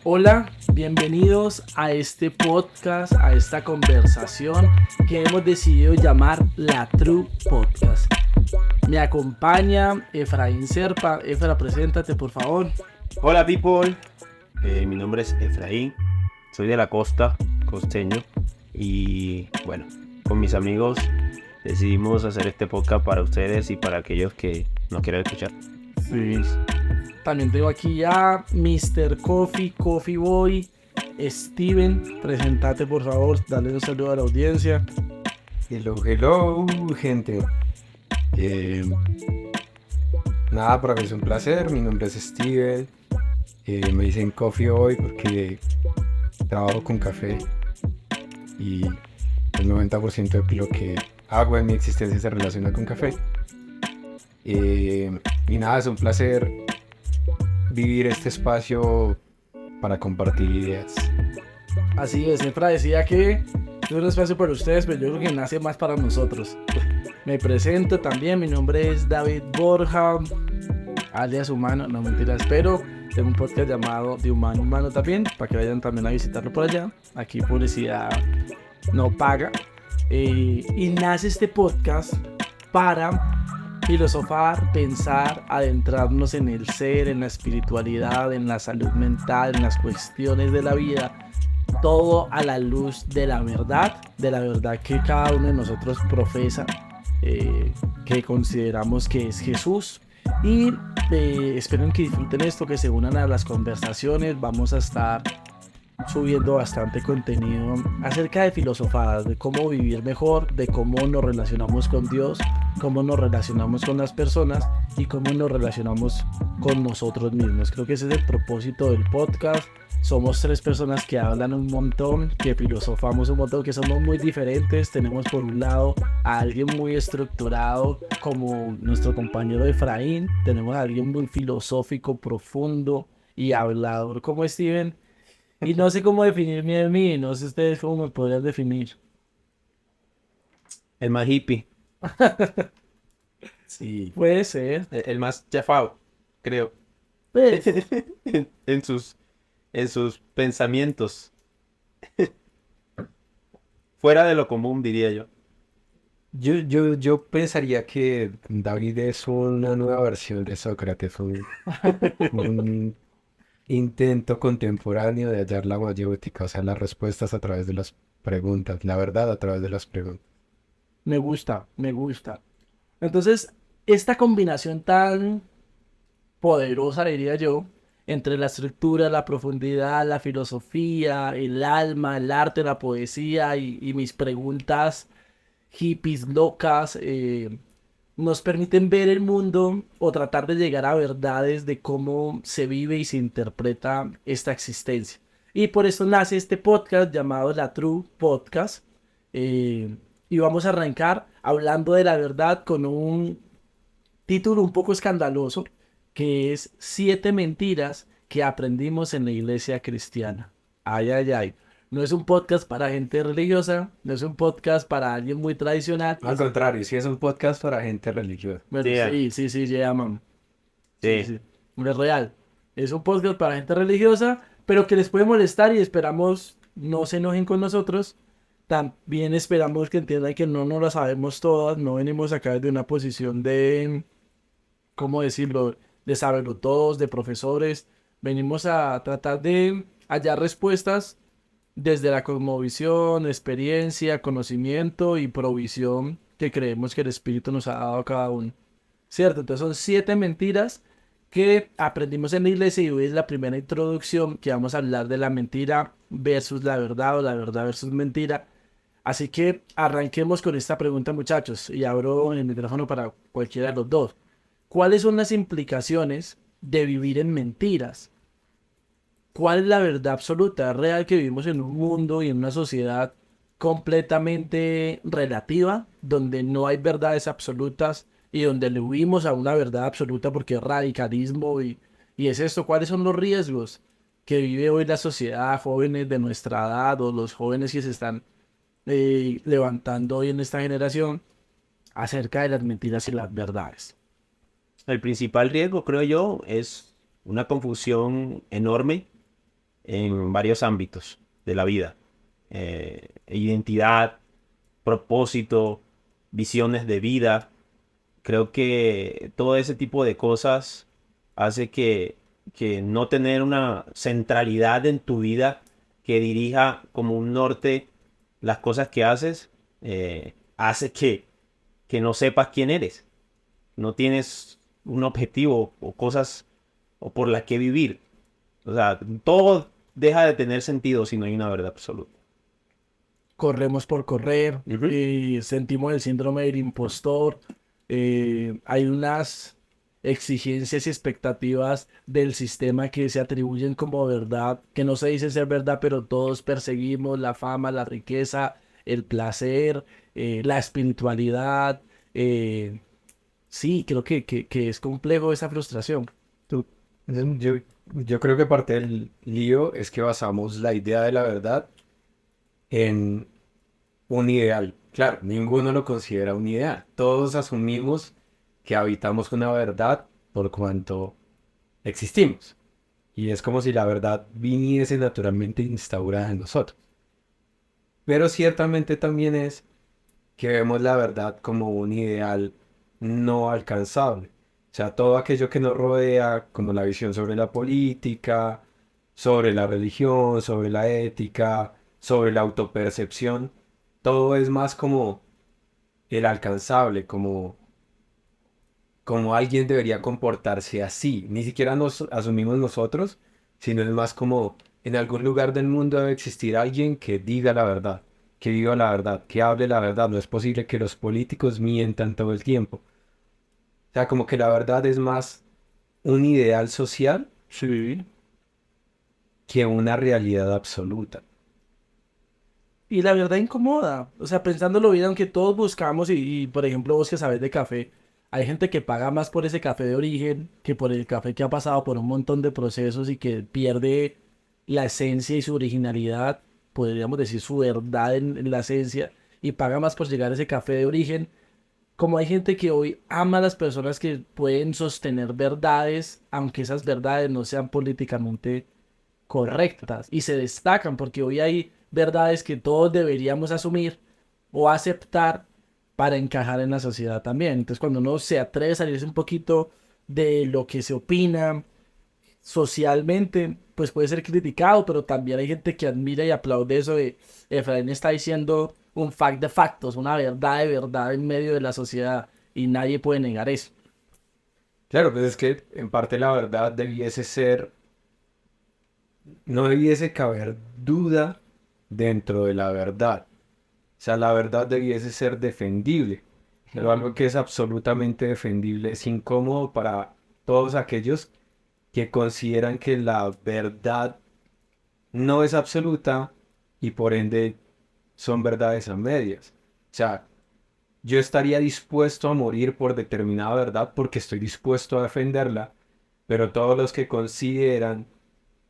Hola, bienvenidos a este podcast, a esta conversación que hemos decidido llamar La True Podcast. Me acompaña Efraín Serpa. Efra, preséntate por favor. Hola people, mi nombre es Efraín, soy de la costa, costeño, y bueno, con mis amigos decidimos hacer este podcast para ustedes y para aquellos que nos quieran escuchar. Sí. También tengo aquí a Mr. Coffee Boy, Steven. Preséntate por favor, dale un saludo a la audiencia. Hello, gente. Eh, Nada, para mí es un placer. Mi nombre es Steven. Me dicen Coffee hoy porque trabajo con café y el 90% de lo que hago en mi existencia se relaciona con café. Y nada, es un placer vivir este espacio para compartir ideas. Así es, Efra decía que es un espacio para ustedes, pero yo creo que nace más para nosotros. Me presento también, mi nombre es David Borja, alias Humano, no mentiras, pero tengo un podcast llamado De Humano Humano también, para que vayan también a visitarlo por allá. Aquí publicidad no paga. Y nace este podcast para filosofar, pensar, adentrarnos en el ser, en la espiritualidad, en la salud mental, en las cuestiones de la vida. Todo a la luz de la verdad que cada uno de nosotros profesa, que consideramos que es Jesús. Y espero que disfruten esto, que se unan a las conversaciones. Vamos a estar subiendo bastante contenido acerca de filosofadas, de cómo vivir mejor, de cómo nos relacionamos con Dios, cómo nos relacionamos con las personas y cómo nos relacionamos con nosotros mismos. Creo que ese es el propósito del podcast. Somos tres personas que hablan un montón, que filosofamos un montón, que somos muy diferentes. Tenemos por un lado a alguien muy estructurado como nuestro compañero Efraín. Tenemos a alguien muy filosófico, profundo y hablador como Steven. Y no sé cómo definirme a mí, no sé ustedes cómo me podrían definir. El más hippie, Sí, puede ser. el más chafado, creo, Pues, en sus pensamientos, fuera de lo común diría yo. Yo pensaría que David es una nueva versión de Sócrates, un intento contemporáneo de hallar la mayéutica, o sea, las respuestas a través de las preguntas, la verdad a través de las preguntas. me gusta, me gusta. Entonces, esta combinación tan poderosa, diría yo, entre la estructura, la profundidad, la filosofía, el alma, el arte, la poesía y mis preguntas hippies locas, nos permiten ver el mundo o tratar de llegar a verdades de cómo se vive y se interpreta esta existencia. Y por eso nace este podcast llamado La True Podcast. Y vamos a arrancar hablando de la verdad con un título un poco escandaloso, que es Siete mentiras que aprendimos en la iglesia cristiana. Ay, ay, ay. No es un podcast para gente religiosa, no es un podcast para alguien muy tradicional. Al contrario, sí es un podcast para gente religiosa. Bueno, Sí, sí, llaman. Sí, sí. sí. Es real. Es un podcast para gente religiosa, pero que les puede molestar y esperamos no se enojen con nosotros. También esperamos que entiendan que no nos las sabemos todas, no venimos acá desde una posición de, ¿cómo decirlo?, de saberlo todos, de profesores. Venimos a tratar de hallar respuestas desde la cosmovisión, experiencia, conocimiento y provisión que creemos que el Espíritu nos ha dado a cada uno. ¿Cierto? Entonces son siete mentiras que aprendimos en la iglesia y hoy es la primera introducción que vamos a hablar de la mentira versus la verdad o la verdad versus mentira. Así que arranquemos con esta pregunta, muchachos, y abro el micrófono para cualquiera de los dos. ¿Cuáles son las implicaciones de vivir en mentiras? ¿Cuál es la verdad absoluta? Es real que vivimos en un mundo y en una sociedad completamente relativa, donde no hay verdades absolutas y donde le huimos a una verdad absoluta porque es radicalismo y es esto. ¿Cuáles son los riesgos que vive hoy la sociedad, jóvenes de nuestra edad o los jóvenes que se están levantando hoy en esta generación acerca de las mentiras y las verdades? El principal riesgo, creo yo, es una confusión enorme en varios ámbitos de la vida. Identidad, propósito, visiones de vida. Creo que todo ese tipo de cosas hace que no tener una centralidad en tu vida que dirija como un norte las cosas que haces, hace que no sepas quién eres. No tienes un objetivo o cosas o por las que vivir. O sea, todo deja de tener sentido si no hay una verdad absoluta. Corremos por correr, Ujú. sentimos el síndrome del impostor, hay unas exigencias y expectativas del sistema que se atribuyen como verdad, que no se dice ser verdad, pero todos perseguimos la fama, la riqueza, el placer, la espiritualidad. Sí, creo que es complejo esa frustración. Tú- yo creo que parte del lío es que basamos la idea de la verdad en un ideal. Claro, ninguno lo considera un ideal. Todos asumimos que habitamos una verdad por cuanto existimos. Y es como si la verdad viniese naturalmente instaurada en nosotros. Pero ciertamente también es que vemos la verdad como un ideal no alcanzable. O sea, todo aquello que nos rodea, como la visión sobre la política, sobre la religión, sobre la ética, sobre la autopercepción, todo es más como el alcanzable, como alguien debería comportarse así. Ni siquiera nos asumimos nosotros, sino es más como en algún lugar del mundo debe existir alguien que diga la verdad, que viva la verdad, que hable la verdad. No es posible que los políticos mientan todo el tiempo. O sea, como que la verdad es más un ideal social Sí. que una realidad absoluta. Y la verdad incomoda, o sea, pensándolo bien, aunque todos buscamos y, por ejemplo, vos que sabes de café, hay gente que paga más por ese café de origen que por el café que ha pasado por un montón de procesos y que pierde la esencia y su originalidad, podríamos decir su verdad en la esencia, y paga más por llegar a ese café de origen. Como hay gente que hoy ama a las personas que pueden sostener verdades, aunque esas verdades no sean políticamente correctas y se destacan porque hoy hay verdades que todos deberíamos asumir o aceptar para encajar en la sociedad también. Entonces, cuando uno se atreve a salirse un poquito de lo que se opina socialmente, pues puede ser criticado, pero también hay gente que admira y aplaude eso de Efraín está diciendo un fact de factos, una verdad de verdad en medio de la sociedad y nadie puede negar eso. Claro, pues es que en parte la verdad debiese ser, no debiese caber duda dentro de la verdad. O sea, la verdad debiese ser defendible. Pero algo que es absolutamente defendible es incómodo para todos aquellos que consideran que la verdad no es absoluta y por ende son verdades a medias. O sea, yo estaría dispuesto a morir por determinada verdad porque estoy dispuesto a defenderla, pero todos los que consideran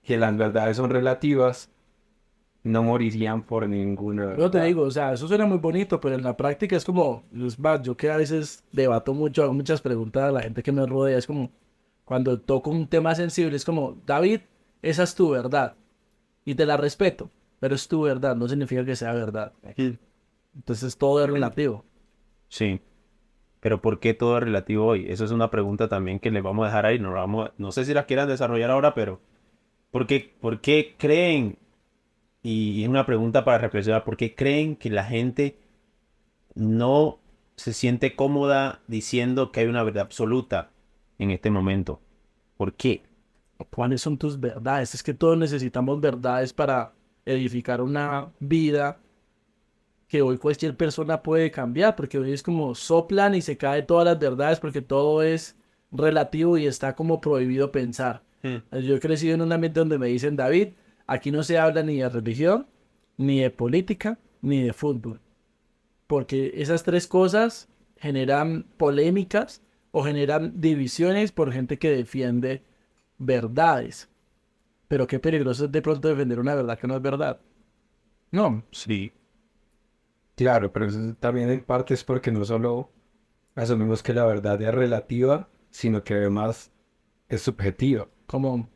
que las verdades son relativas no morirían por ninguna Yo te verdad. digo, o sea, eso suena muy bonito, pero en la práctica es como, es más, yo que a veces debato mucho, hago muchas preguntas a la gente que me rodea, es como, cuando toco un tema sensible, es como, David, esa es tu verdad, y te la respeto, pero es tu verdad, no significa que sea verdad. Entonces todo es relativo. Sí, pero ¿por qué todo es relativo hoy? Eso es una pregunta también que le vamos a dejar ahí. No sé si la quieran desarrollar ahora, pero por qué creen? Y es una pregunta para reflexionar. ¿Por qué creen que la gente no se siente cómoda diciendo que hay una verdad absoluta en este momento? ¿Por qué? ¿Cuáles son tus verdades? Es que todos necesitamos verdades para edificar una vida que hoy cualquier persona puede cambiar, porque hoy es como soplan y se caen todas las verdades porque todo es relativo y está como prohibido pensar. Hmm. Yo he crecido en un ambiente donde me dicen, David, aquí no se habla ni de religión, ni de política, ni de fútbol, porque esas tres cosas generan polémicas o generan divisiones por gente que defiende verdades. Pero qué peligroso es de pronto defender una verdad que no es verdad. No, Sí, Claro, pero eso también en parte es porque no solo asumimos que la verdad es relativa, sino que además es subjetiva. como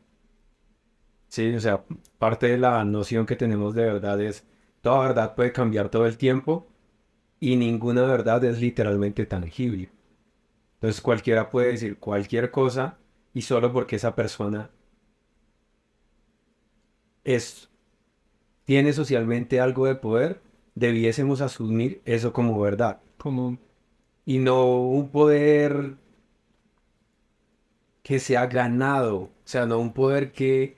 Sí, o sea, parte de la noción que tenemos de verdad es, toda verdad puede cambiar todo el tiempo y ninguna verdad es literalmente tangible. Entonces cualquiera puede decir cualquier cosa y solo porque esa persona es, tiene socialmente algo de poder, debiésemos asumir eso como verdad. Como, Y no un poder que se ha ganado, o sea, no un poder que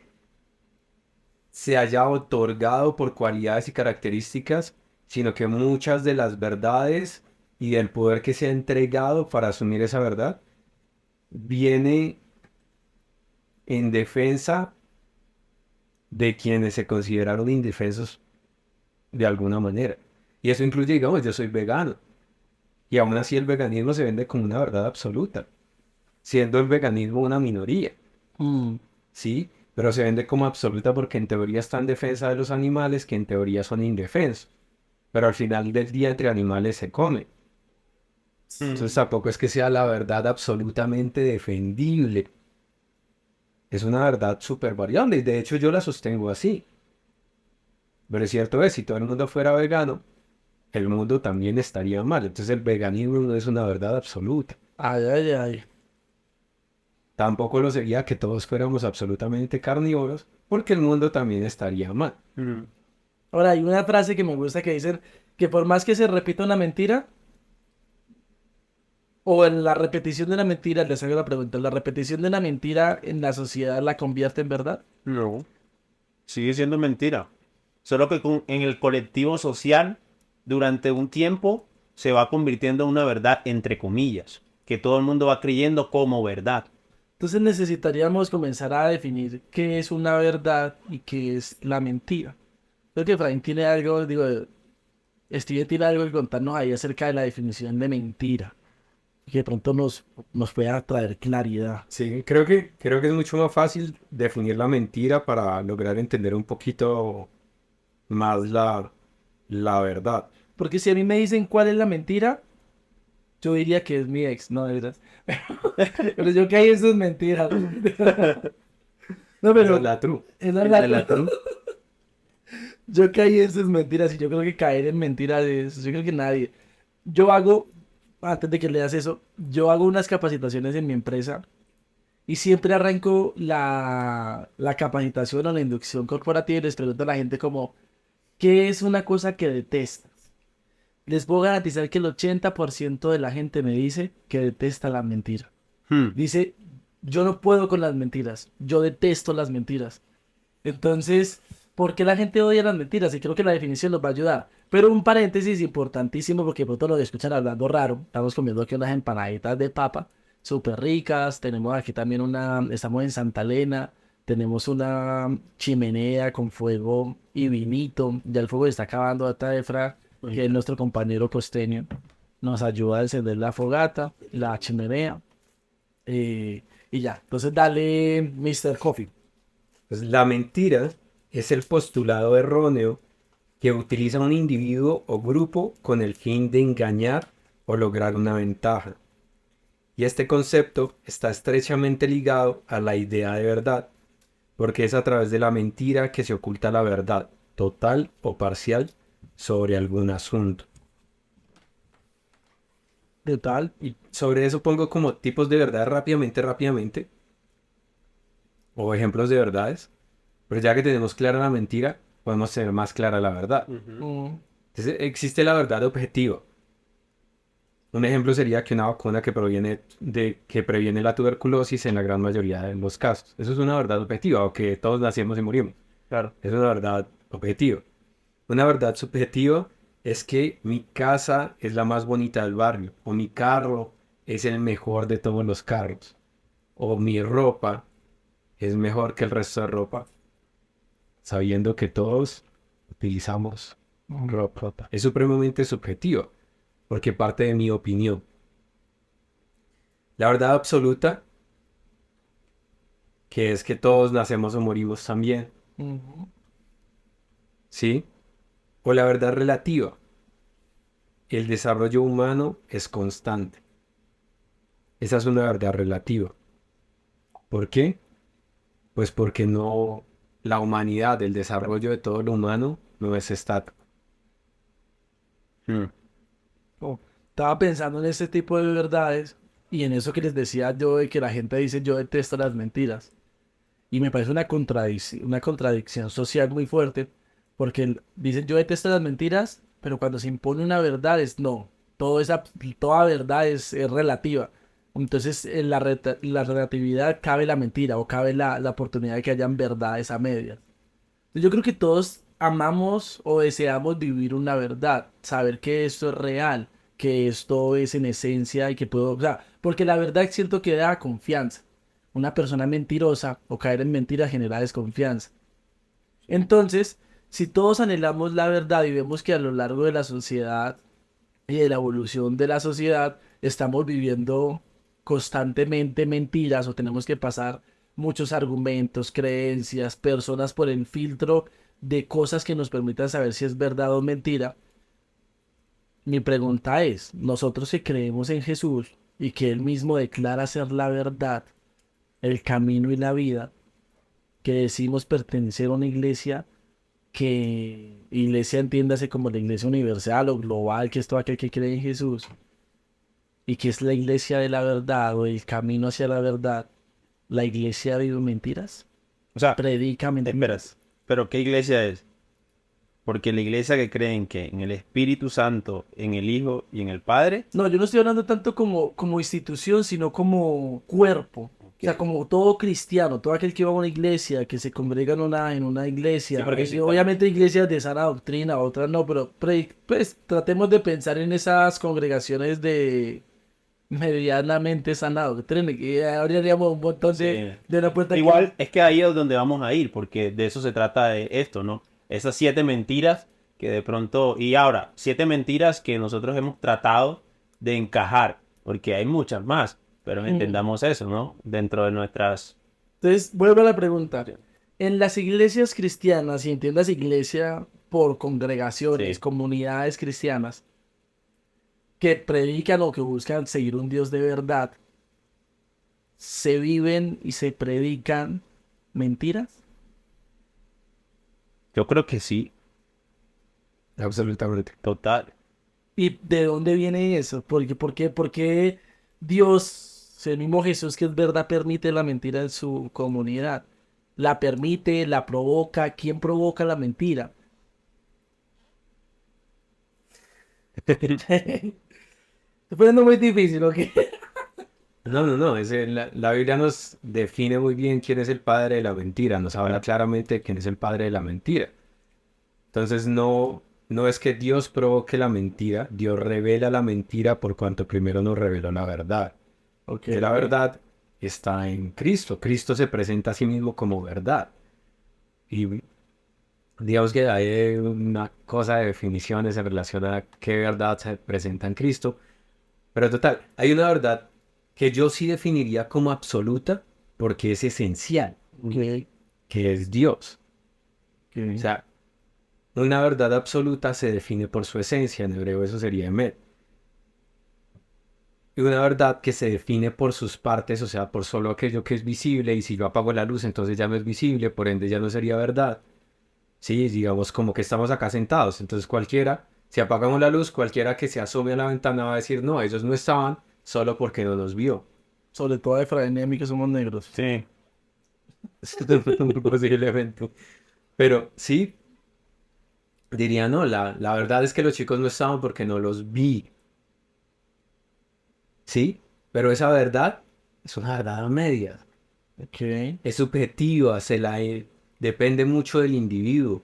se haya otorgado por cualidades y características, sino que muchas de las verdades y del poder que se ha entregado para asumir esa verdad viene en defensa de quienes se consideraron indefensos de alguna manera. Y eso incluye, digamos, yo soy vegano. Y aún así el veganismo se vende como una verdad absoluta, siendo el veganismo una minoría, mm, ¿sí? Pero se vende como absoluta porque en teoría está en defensa de los animales que en teoría son indefensos. Pero al final del día entre animales se come. Entonces tampoco es que sea la verdad absolutamente defendible. Es una verdad súper variable y de hecho yo la sostengo así. Pero es cierto es, si todo el mundo fuera vegano, el mundo también estaría mal. Entonces el veganismo no es una verdad absoluta. ay, ay, ay. Tampoco lo sería que todos fuéramos absolutamente carnívoros, porque el mundo también estaría mal. Ahora, hay una frase que me gusta que dicen que por más que se repita una mentira, o en la repetición de una mentira, les hago la pregunta, ¿la repetición de una mentira en la sociedad la convierte en verdad? No. Sigue siendo mentira. Solo que en el colectivo social, durante un tiempo, se va convirtiendo en una verdad entre comillas, que todo el mundo va creyendo como verdad. Entonces necesitaríamos comenzar a definir qué es una verdad y qué es la mentira. Creo que Frank tiene algo, digo, Steven tiene algo que contarnos ahí acerca de la definición de mentira, que de pronto nos pueda traer claridad. Sí, creo que es mucho más fácil definir la mentira para lograr entender un poquito más la verdad. Porque si a mí me dicen cuál es la mentira, yo diría que es mi ex, no, de verdad. Pero yo caí en sus mentiras. No, Esa pero es la true. es Esa es la true. yo caí en sus mentiras y yo creo que caer en mentiras es, yo creo que nadie. Yo hago, antes de que leas eso, yo hago unas capacitaciones en mi empresa y siempre arranco la capacitación o la inducción corporativa y les pregunto a la gente como, ¿qué es una cosa que detestas? Les puedo garantizar que el 80% de la gente me dice que detesta la mentira. Hmm. Dice, yo no puedo con las mentiras, yo detesto las mentiras. Entonces, ¿por qué la gente odia las mentiras? Y creo que la definición nos va a ayudar. Pero un paréntesis importantísimo, porque pronto lo escuchan hablando raro. Estamos comiendo aquí unas empanaditas de papa, súper ricas. Tenemos aquí también estamos en Santa Elena. Tenemos una chimenea con fuego y vinito. Ya el fuego se está acabando hasta Efra, que es nuestro compañero costeño. Nos ayuda a encender la fogata, la chimenea. Y ya, entonces dale, Mr. Coffee. Pues la mentira es el postulado erróneo que utiliza un individuo o grupo con el fin de engañar o lograr una ventaja. Y este concepto está estrechamente ligado a la idea de verdad, porque es a través de la mentira que se oculta la verdad, total o parcial, sobre algún asunto. Total. Y sobre eso pongo como tipos de verdad rápidamente, o ejemplos de verdades. Pero ya que tenemos clara la mentira, podemos tener más clara la verdad. Mm, Entonces existe la verdad objetiva. Un ejemplo sería que una vacuna que previene la tuberculosis en la gran mayoría de los casos. Eso es una verdad objetiva, o que todos nacemos y morimos. Claro. Es una verdad objetiva. Una verdad subjetiva es que mi casa es la más bonita del barrio, o mi carro es el mejor de todos los carros, o mi ropa es mejor que el resto de ropa, sabiendo que todos utilizamos ropa. Es supremamente subjetivo, porque parte de mi opinión. La verdad absoluta, que es que todos nacemos o morimos también, ujú. ¿sí? O la verdad relativa, el desarrollo humano es constante. Esa es una verdad relativa. ¿Por qué? Pues porque no la humanidad, el desarrollo de todo lo humano no es estático. Oh, estaba pensando en este tipo de verdades y en eso que les decía yo de que la gente dice yo detesto las mentiras. Y me parece una contradicción social muy fuerte porque dicen yo detesto las mentiras, pero cuando se impone una verdad es no. Toda verdad es relativa. Entonces en la relatividad cabe la mentira o cabe la oportunidad de que hayan verdades a medias. Yo creo que todos amamos o deseamos vivir una verdad, saber que esto es real, que esto es en esencia y que puedo, o sea, porque la verdad siento que da confianza. Una persona mentirosa o caer en mentiras genera desconfianza. Entonces, si todos anhelamos la verdad y vemos que a lo largo de la sociedad y de la evolución de la sociedad estamos viviendo constantemente mentiras o tenemos que pasar muchos argumentos, creencias, personas por el filtro de cosas que nos permitan saber si es verdad o mentira. Mi pregunta es, nosotros que creemos en Jesús y que Él mismo declara ser la verdad, el camino y la vida, que decimos pertenecer a una iglesia que iglesia entiéndase como la iglesia universal o global, que es todo aquel que cree en Jesús, y que es la iglesia de la verdad o el camino hacia la verdad, la iglesia vive mentiras, O sea, predica espera, mentiras. pero ¿qué iglesia es? Porque la iglesia que cree en que en el Espíritu Santo, en el Hijo y en el Padre, No, yo no estoy hablando tanto como institución, sino como cuerpo. O sea, como todo cristiano, todo aquel que va a una iglesia, que se congrega en una sí, iglesia. porque Obviamente iglesias de sana doctrina, otras no, pero pues tratemos de pensar en esas congregaciones de medianamente sana doctrina, que habríamos un montón sí. de una puerta Igual es que ahí es donde vamos a ir, porque de eso se trata de esto, ¿no? Esas 7 mentiras que de pronto, y ahora, 7 mentiras que nosotros hemos tratado de encajar, porque hay muchas más, pero entendamos eso, ¿no? Dentro de nuestras... Entonces, vuelvo a la pregunta. En las iglesias cristianas, y entiendas iglesia por congregaciones, Sí. comunidades cristianas, que predican o que buscan seguir un Dios de verdad, ¿se viven y se predican mentiras? Yo creo que sí, Absolutamente. total. ¿Y de dónde viene eso? ¿Por qué Dios, el mismo Jesús que es verdad, permite la mentira en su comunidad? ¿La permite? ¿La provoca? ¿Quién provoca la mentira? Estoy poniendo muy difícil, ¿ok? No. La Biblia nos define muy bien quién es el padre de la mentira. Nos habla claramente de quién es el padre de la mentira. Entonces no es que Dios provoque la mentira, Dios revela la mentira por cuanto primero nos reveló la verdad. Ok. Que la verdad está en Cristo. Cristo se presenta a sí mismo como verdad. Y digamos que hay una cosa de definiciones en relación a qué verdad se presenta en Cristo. Pero total, hay una verdad que yo sí definiría como absoluta porque es esencial, Ok. que es Dios. Ok. O sea, una verdad absoluta se define por su esencia, en hebreo eso sería emet. Y una verdad que se define por sus partes, o sea, por solo aquello que es visible, y si yo apago la luz, entonces ya no es visible, por ende ya no sería verdad. Sí, digamos como que estamos acá sentados, entonces cualquiera, si apagamos la luz, cualquiera que se asome a la ventana va a decir, no, ellos no estaban solo porque no nos vio. Sobre todo a Efraín y a mí que somos negros. Sí. Posiblemente. Pero sí, diría no, la verdad es que los chicos no estaban porque no los vi. Sí, pero esa verdad es una verdad a medias. Ok. Es subjetiva, depende mucho del individuo.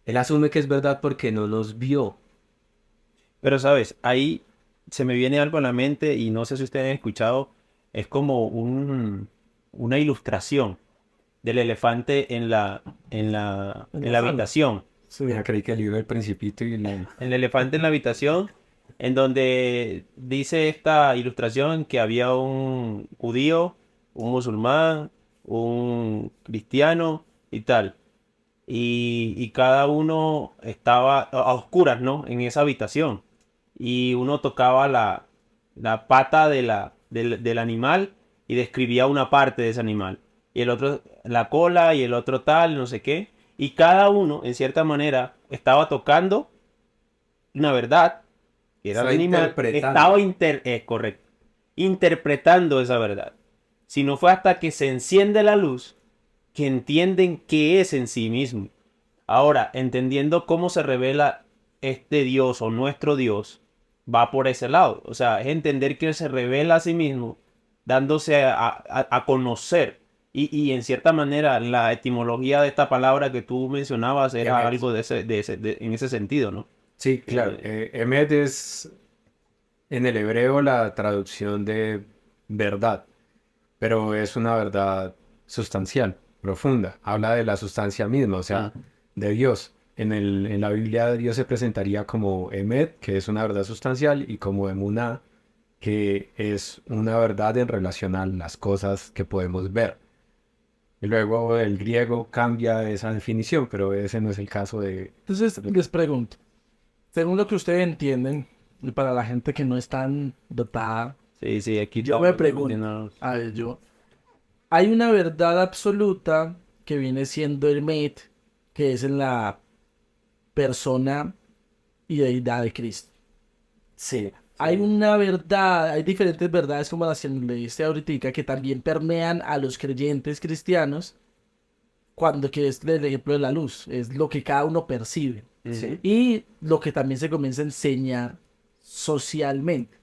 Él asume que es verdad porque no nos vio. Pero, ¿sabes? Ahí se me viene algo a la mente y no sé si ustedes han escuchado, es como una ilustración del elefante en la sala. habitación. Sí. Mira, creí que el libro del Principito y El elefante en la habitación, en donde dice esta ilustración que había un judío, un musulmán, un cristiano y tal. Y cada uno estaba a oscuras, ¿no? En esa habitación. Y uno tocaba la pata del animal y describía una parte de ese animal. y el otro la cola, y el otro tal, no sé qué. Y cada uno, en cierta manera, estaba tocando una verdad, que era Estaba el animal, interpretando. correcto, interpretando esa verdad. Si no fue hasta que se enciende la luz que entienden qué es en sí mismo. Ahora, entendiendo cómo se revela este Dios o nuestro Dios, va por ese lado. O sea, es entender que Él se revela a sí mismo, dándose a conocer. Y en cierta manera, la etimología de esta palabra que tú mencionabas era Emet. algo en ese sentido, ¿no? Sí, claro. Emet es en el hebreo la traducción de verdad, pero es una verdad sustancial, profunda. Habla de la sustancia misma, o sea, Ah, de Dios. En la Biblia Dios se presentaría como Emet, que es una verdad sustancial, y como Emuná, que es una verdad en relación a las cosas que podemos ver. Y luego el griego cambia esa definición, pero ese no es el caso de... Entonces les pregunto, según lo que ustedes entienden, y para la gente que no es tan dotada, sí, sí, aquí yo estamos me pregunto, a ver, hay una verdad absoluta que viene siendo el Met, que es en la persona y deidad de Cristo. Sí. Hay una verdad, hay diferentes verdades como las que leíste ahorita que también permean a los creyentes cristianos cuando que es el ejemplo de la luz, es lo que cada uno percibe Sí. y lo que también se comienza a enseñar socialmente.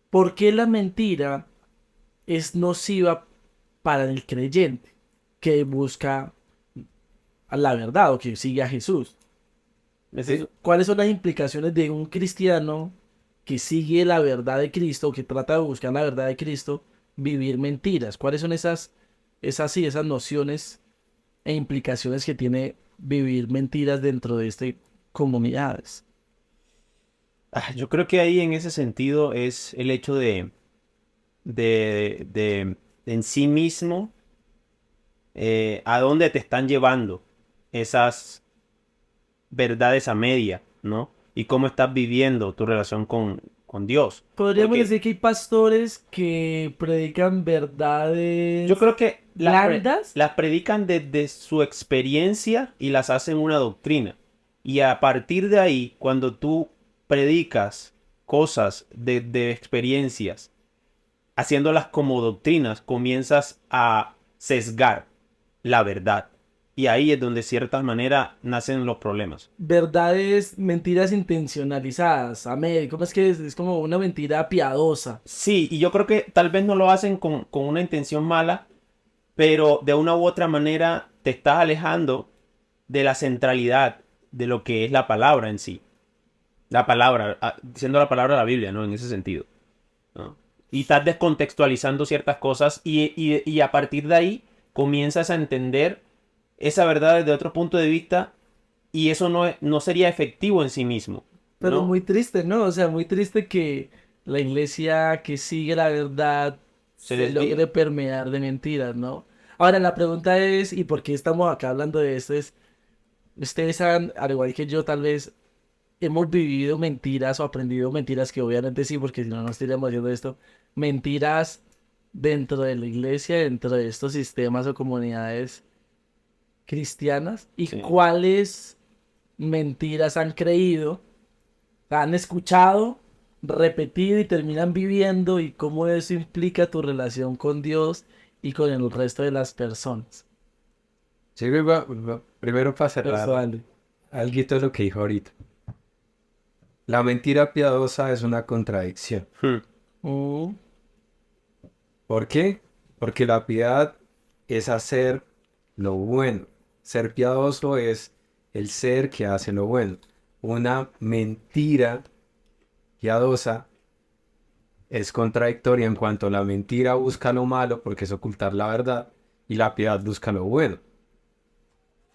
¿Por qué la mentira es nociva para el creyente que busca a la verdad o que sigue a Jesús? Sí. ¿Cuáles son las implicaciones de un cristiano que sigue la verdad de Cristo, que trata de buscar la verdad de Cristo, vivir mentiras? ¿Cuáles son esas nociones e implicaciones que tiene vivir mentiras dentro de estas comunidades? Yo creo que ahí en ese sentido es el hecho de en sí mismo, a dónde te están llevando esas verdades a media, ¿no? Y cómo estás viviendo tu relación con Dios. Podríamos Porque decir que hay pastores que predican verdades yo creo que blandas. las predican desde su experiencia y las hacen una doctrina. Y a partir de ahí, cuando tú predicas cosas de experiencias, haciéndolas como doctrinas, comienzas a sesgar la verdad. Y ahí es donde de cierta manera nacen los problemas. Verdades, mentiras intencionalizadas. Amén. ¿Cómo es que es? Es como una mentira piadosa. Sí, y yo creo que tal vez no lo hacen con una intención mala, pero de una u otra manera te estás alejando de la centralidad de lo que es la palabra en sí. La palabra, diciendo la palabra de la Biblia, ¿no? En ese sentido, ¿no? Y estás descontextualizando ciertas cosas y a partir de ahí comienzas a entender esa verdad desde otro punto de vista y eso no sería efectivo en sí mismo, Pero ¿no? muy triste, ¿no? O sea, muy triste que la iglesia que sigue la verdad Se se desvía. logre permear de mentiras, ¿no? Ahora, la pregunta es, ¿y por qué estamos acá hablando de esto? Es, ustedes saben, al igual que yo, tal vez hemos vivido mentiras o aprendido mentiras que obviamente sí, porque si no, no estaríamos haciendo esto. Mentiras dentro de la iglesia, dentro de estos sistemas o comunidades cristianas. ¿Y Sí. cuáles mentiras han creído, han escuchado, repetido y terminan viviendo? ¿Y cómo eso implica tu relación con Dios y con el resto de las personas? Sí, primero para cerrar, Eso, dale. algo de lo que dijo ahorita. La mentira piadosa es una contradicción. Hmm. Mm, ¿Por qué? Porque la piedad es hacer lo bueno. Ser piadoso es el ser que hace lo bueno. Una mentira piadosa es contradictoria en cuanto la mentira busca lo malo porque es ocultar la verdad y la piedad busca lo bueno.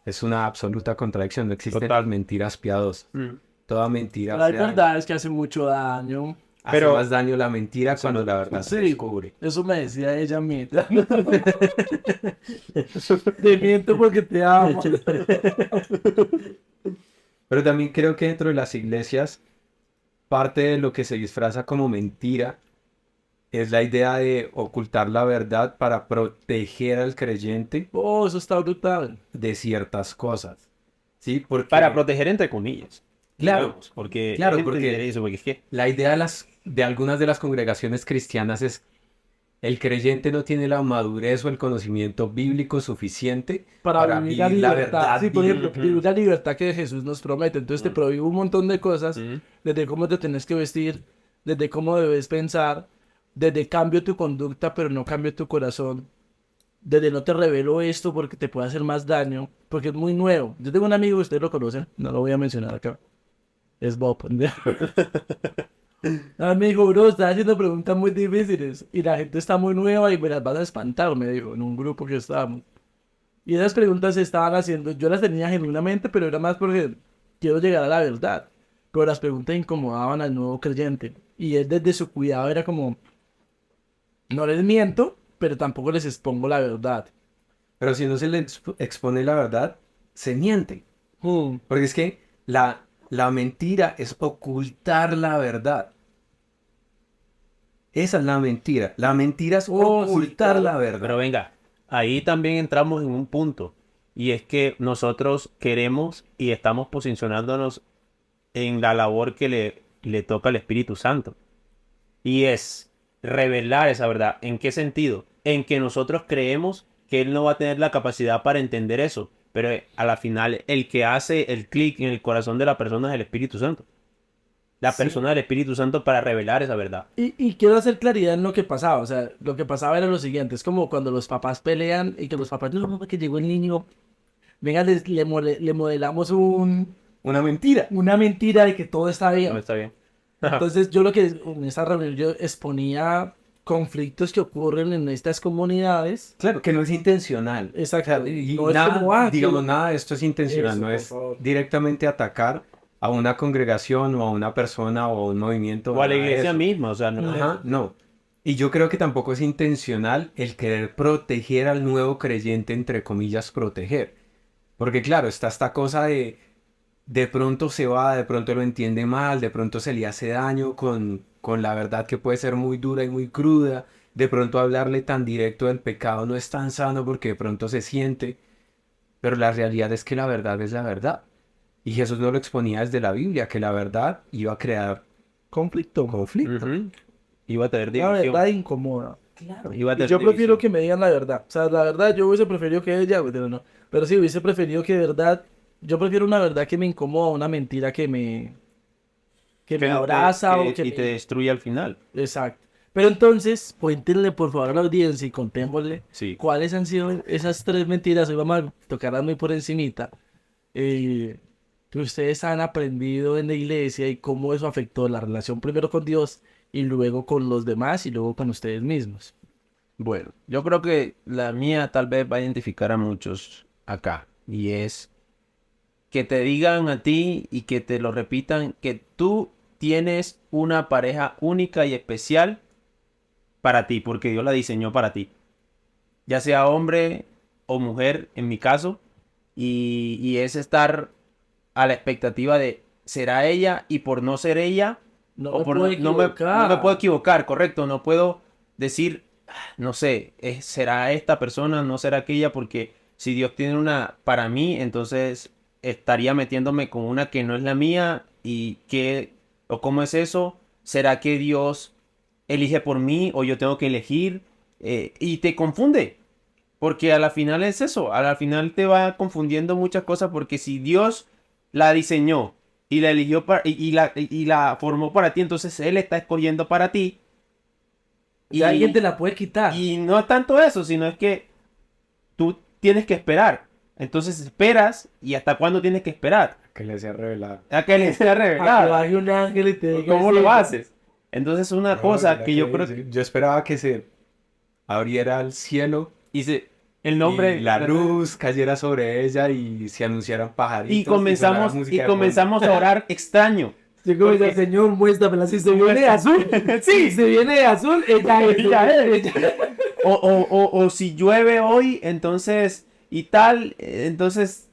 Es una absoluta contradicción. No existen Total. las mentiras piadosas. Hmm. Toda mentira Pero hay hace daño. verdades que hacen mucho daño. Hace Pero- más daño la mentira cuando la verdad se Sí, descubre. eso me decía ella misma. Te miento porque te amo. Pero también creo que dentro de las iglesias, parte de lo que se disfraza como mentira es la idea de ocultar la verdad para proteger al creyente Oh, eso está brutal. de ciertas cosas. ¿Sí? Porque Para proteger entre comillas. Claro, Digamos, porque claro, es entender porque eso, porque es que la idea de algunas de las congregaciones cristianas es el creyente no tiene la madurez o el conocimiento bíblico suficiente Para vivir la libertad. verdad Sí, por ejemplo, bíblica. vivir la libertad que Jesús nos promete. Entonces te prohíbe un montón de cosas, Ujú. desde cómo te tienes que vestir, desde cómo debes pensar, desde cambio tu conducta, pero no cambio tu corazón. Desde no te revelo esto porque te puede hacer más daño, porque es muy nuevo. Yo tengo un amigo, ustedes lo conocen, no lo voy a mencionar acá. Es Bob. Ah, me dijo, bro, estás haciendo preguntas muy difíciles y la gente está muy nueva y me las vas a espantar, me dijo, en un grupo que estábamos. Y esas preguntas se estaban haciendo, yo las tenía genuinamente, pero era más porque quiero llegar a la verdad. Pero las preguntas incomodaban al nuevo creyente. Y él desde su cuidado era como, no les miento, pero tampoco les expongo la verdad. Pero si no se le expone la verdad, se miente. Hmm. Porque es que la mentira es ocultar la verdad. Esa es la mentira. La mentira es Oh, sí, ocultar claro. la verdad. Pero venga, ahí también entramos en un punto. Y es que nosotros queremos y estamos posicionándonos en la labor que le toca al Espíritu Santo. Y es revelar esa verdad. ¿En qué sentido? En que nosotros creemos que Él no va a tener la capacidad para entender eso. Pero a la final, el que hace el clic en el corazón de la persona es el Espíritu Santo. La Sí. persona del Espíritu Santo para revelar esa verdad. Y quiero hacer claridad en lo que pasaba. O sea, lo que pasaba era lo siguiente. Es como cuando los papás pelean y que los papás, no, que llegó el niño. Venga, le modelamos Una mentira. una mentira de que todo está No bien. está bien. Entonces yo lo que en esta reunión yo exponía conflictos que ocurren en estas comunidades. Claro, que no es intencional. Exacto. O sea, y No es nada, como, ah, digamos, que- nada de esto es intencional. Eso, no por es favor. directamente atacar a una congregación o a una persona o a un movimiento. O a la nada de iglesia eso. misma, o sea, no. Ajá, no. Y yo creo que tampoco es intencional el querer proteger al nuevo creyente, entre comillas, proteger. Porque claro, está esta cosa de pronto se va, de pronto lo entiende mal, de pronto se le hace daño con la verdad que puede ser muy dura y muy cruda. De pronto hablarle tan directo del pecado no es tan sano porque de pronto se siente. Pero la realidad es que la verdad es la verdad. Y Jesús no lo exponía desde la Biblia, que la verdad iba a crear conflicto. conflicto. Ujú. Iba a tener La división. verdad incomoda. Claro. Iba a Y tener yo prefiero división. que me digan la verdad. O sea, la verdad yo hubiese preferido que ella, pero no. Pero sí, hubiese preferido que de verdad, yo prefiero una verdad que me incomoda a una mentira que me abraza o que y me... te destruye al final. Exacto. Pero entonces, cuéntenle por favor a la audiencia y contémosle Sí. cuáles han sido esas tres mentiras. Hoy vamos a tocarlas muy por encimita. Que ustedes han aprendido en la iglesia y cómo eso afectó la relación primero con Dios y luego con los demás y luego con ustedes mismos. Bueno, yo creo que la mía tal vez va a identificar a muchos acá. Y es que te digan a ti y que te lo repitan que tú tienes una pareja única y especial para ti, porque Dios la diseñó para ti. Ya sea hombre o mujer, en mi caso. Y es estar a la expectativa de, ¿será ella? Y por no ser ella, No o me por puedo no me equivocar. puedo equivocar, correcto. No puedo decir, no sé, ¿será esta persona? ¿No será aquella? Porque si Dios tiene una para mí, entonces estaría metiéndome con una que no es la mía. ¿Y qué? ¿O cómo es eso? ¿Será que Dios elige por mí o yo tengo que elegir? Y te confunde. Porque a la final es eso, a la final te va confundiendo muchas cosas porque si Dios la diseñó y la eligió y la formó para ti, entonces Él está escogiendo para ti. Y alguien te la puede quitar. Y no tanto eso, sino es que tú tienes que esperar. Entonces esperas y hasta cuándo tienes que esperar. Que le sea revelado. A que le sea A que revelado. baje un ángel y te diga ¿Cómo sí. lo haces? Entonces es una No, cosa mira que yo creo que... yo esperaba que se abriera el cielo el nombre... y la luz cayera sobre ella y se anunciaran pajaritos Y sonara música de comenzamos a orar extraño. Yo como Porque- dice, Señor, muéstramela. Si se viene de azul, si se viene de azul, ella es. Ella O si llueve hoy, entonces, y tal, entonces,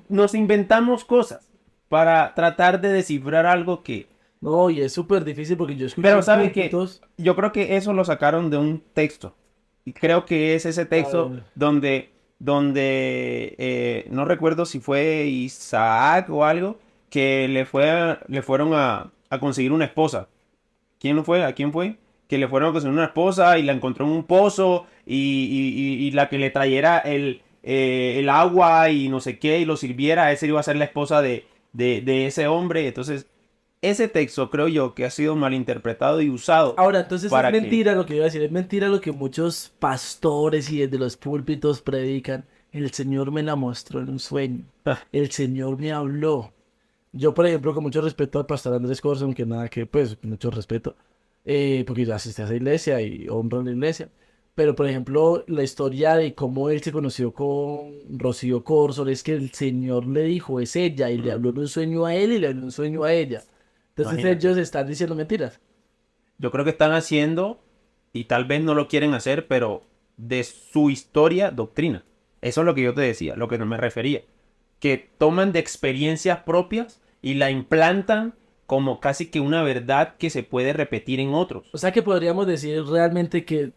nos inventamos cosas para tratar de descifrar algo que No, y es súper difícil porque yo escucho Pero ¿saben qué? púlpitos- Yo creo que eso lo sacaron de un texto. Y creo que es ese texto ver. donde no recuerdo si fue Isaac o algo, que le fueron a conseguir una esposa. ¿Quién fue? ¿A quién fue? Que le fueron a conseguir una esposa y la encontró en un pozo y la que le trayera el agua y no sé qué y lo sirviera, esa iba a ser la esposa de ese hombre. Entonces, ese texto creo yo que ha sido malinterpretado y usado. Ahora, entonces ¿Para es qué? mentira lo que iba a decir, es mentira lo que muchos pastores y desde los púlpitos predican. El Señor me la mostró en un sueño. Ah. El Señor me habló. Yo, por ejemplo, con mucho respeto al pastor Andrés Corson, que nada que, pues, mucho respeto, porque yo asistí a esa iglesia y honro la iglesia. Pero, por ejemplo, la historia de cómo él se conoció con Rocío Corson es que el Señor le dijo, es ella, y le habló en un sueño a él y le habló en un sueño a ella. Entonces Imagínate. ellos están diciendo mentiras. Yo creo que están haciendo, y tal vez no lo quieren hacer, pero de su historia, doctrina. Eso es lo que yo te decía, lo que no me refería. Que toman de experiencias propias y la implantan como casi que una verdad que se puede repetir en otros. O sea que podríamos decir realmente que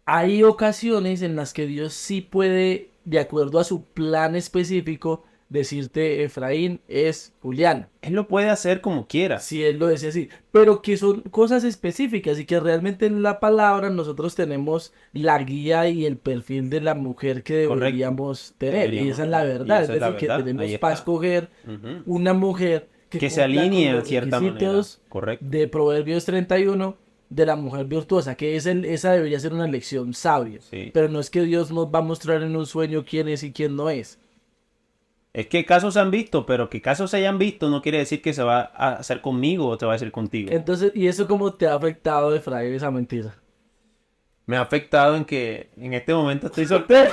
hay ocasiones en las que Dios sí puede, de acuerdo a su plan específico, decirte Efraín es Julián, Él lo puede hacer como quiera. si él lo decía así, pero que son cosas específicas y que realmente en la palabra nosotros tenemos la guía y el perfil de la mujer que Correcto. deberíamos tener. Y Deberíamos esa es la tener. verdad, Y es esa es la decir, que verdad. tenemos Ahí para está. escoger Ujú. una mujer Que se cumpla alinee con en los cierta manera. requisitos Correcto. de Proverbios 31 de la mujer virtuosa, que esa debería ser una lección sabia. Sí. Pero no es que Dios nos va a mostrar en un sueño quién es y quién no es. Es que casos se han visto, pero que casos se hayan visto no quiere decir que se va a hacer conmigo o te va a hacer contigo. Entonces, ¿y eso cómo te ha afectado, Efraín, esa mentira? Me ha afectado en que en este momento estoy soltero.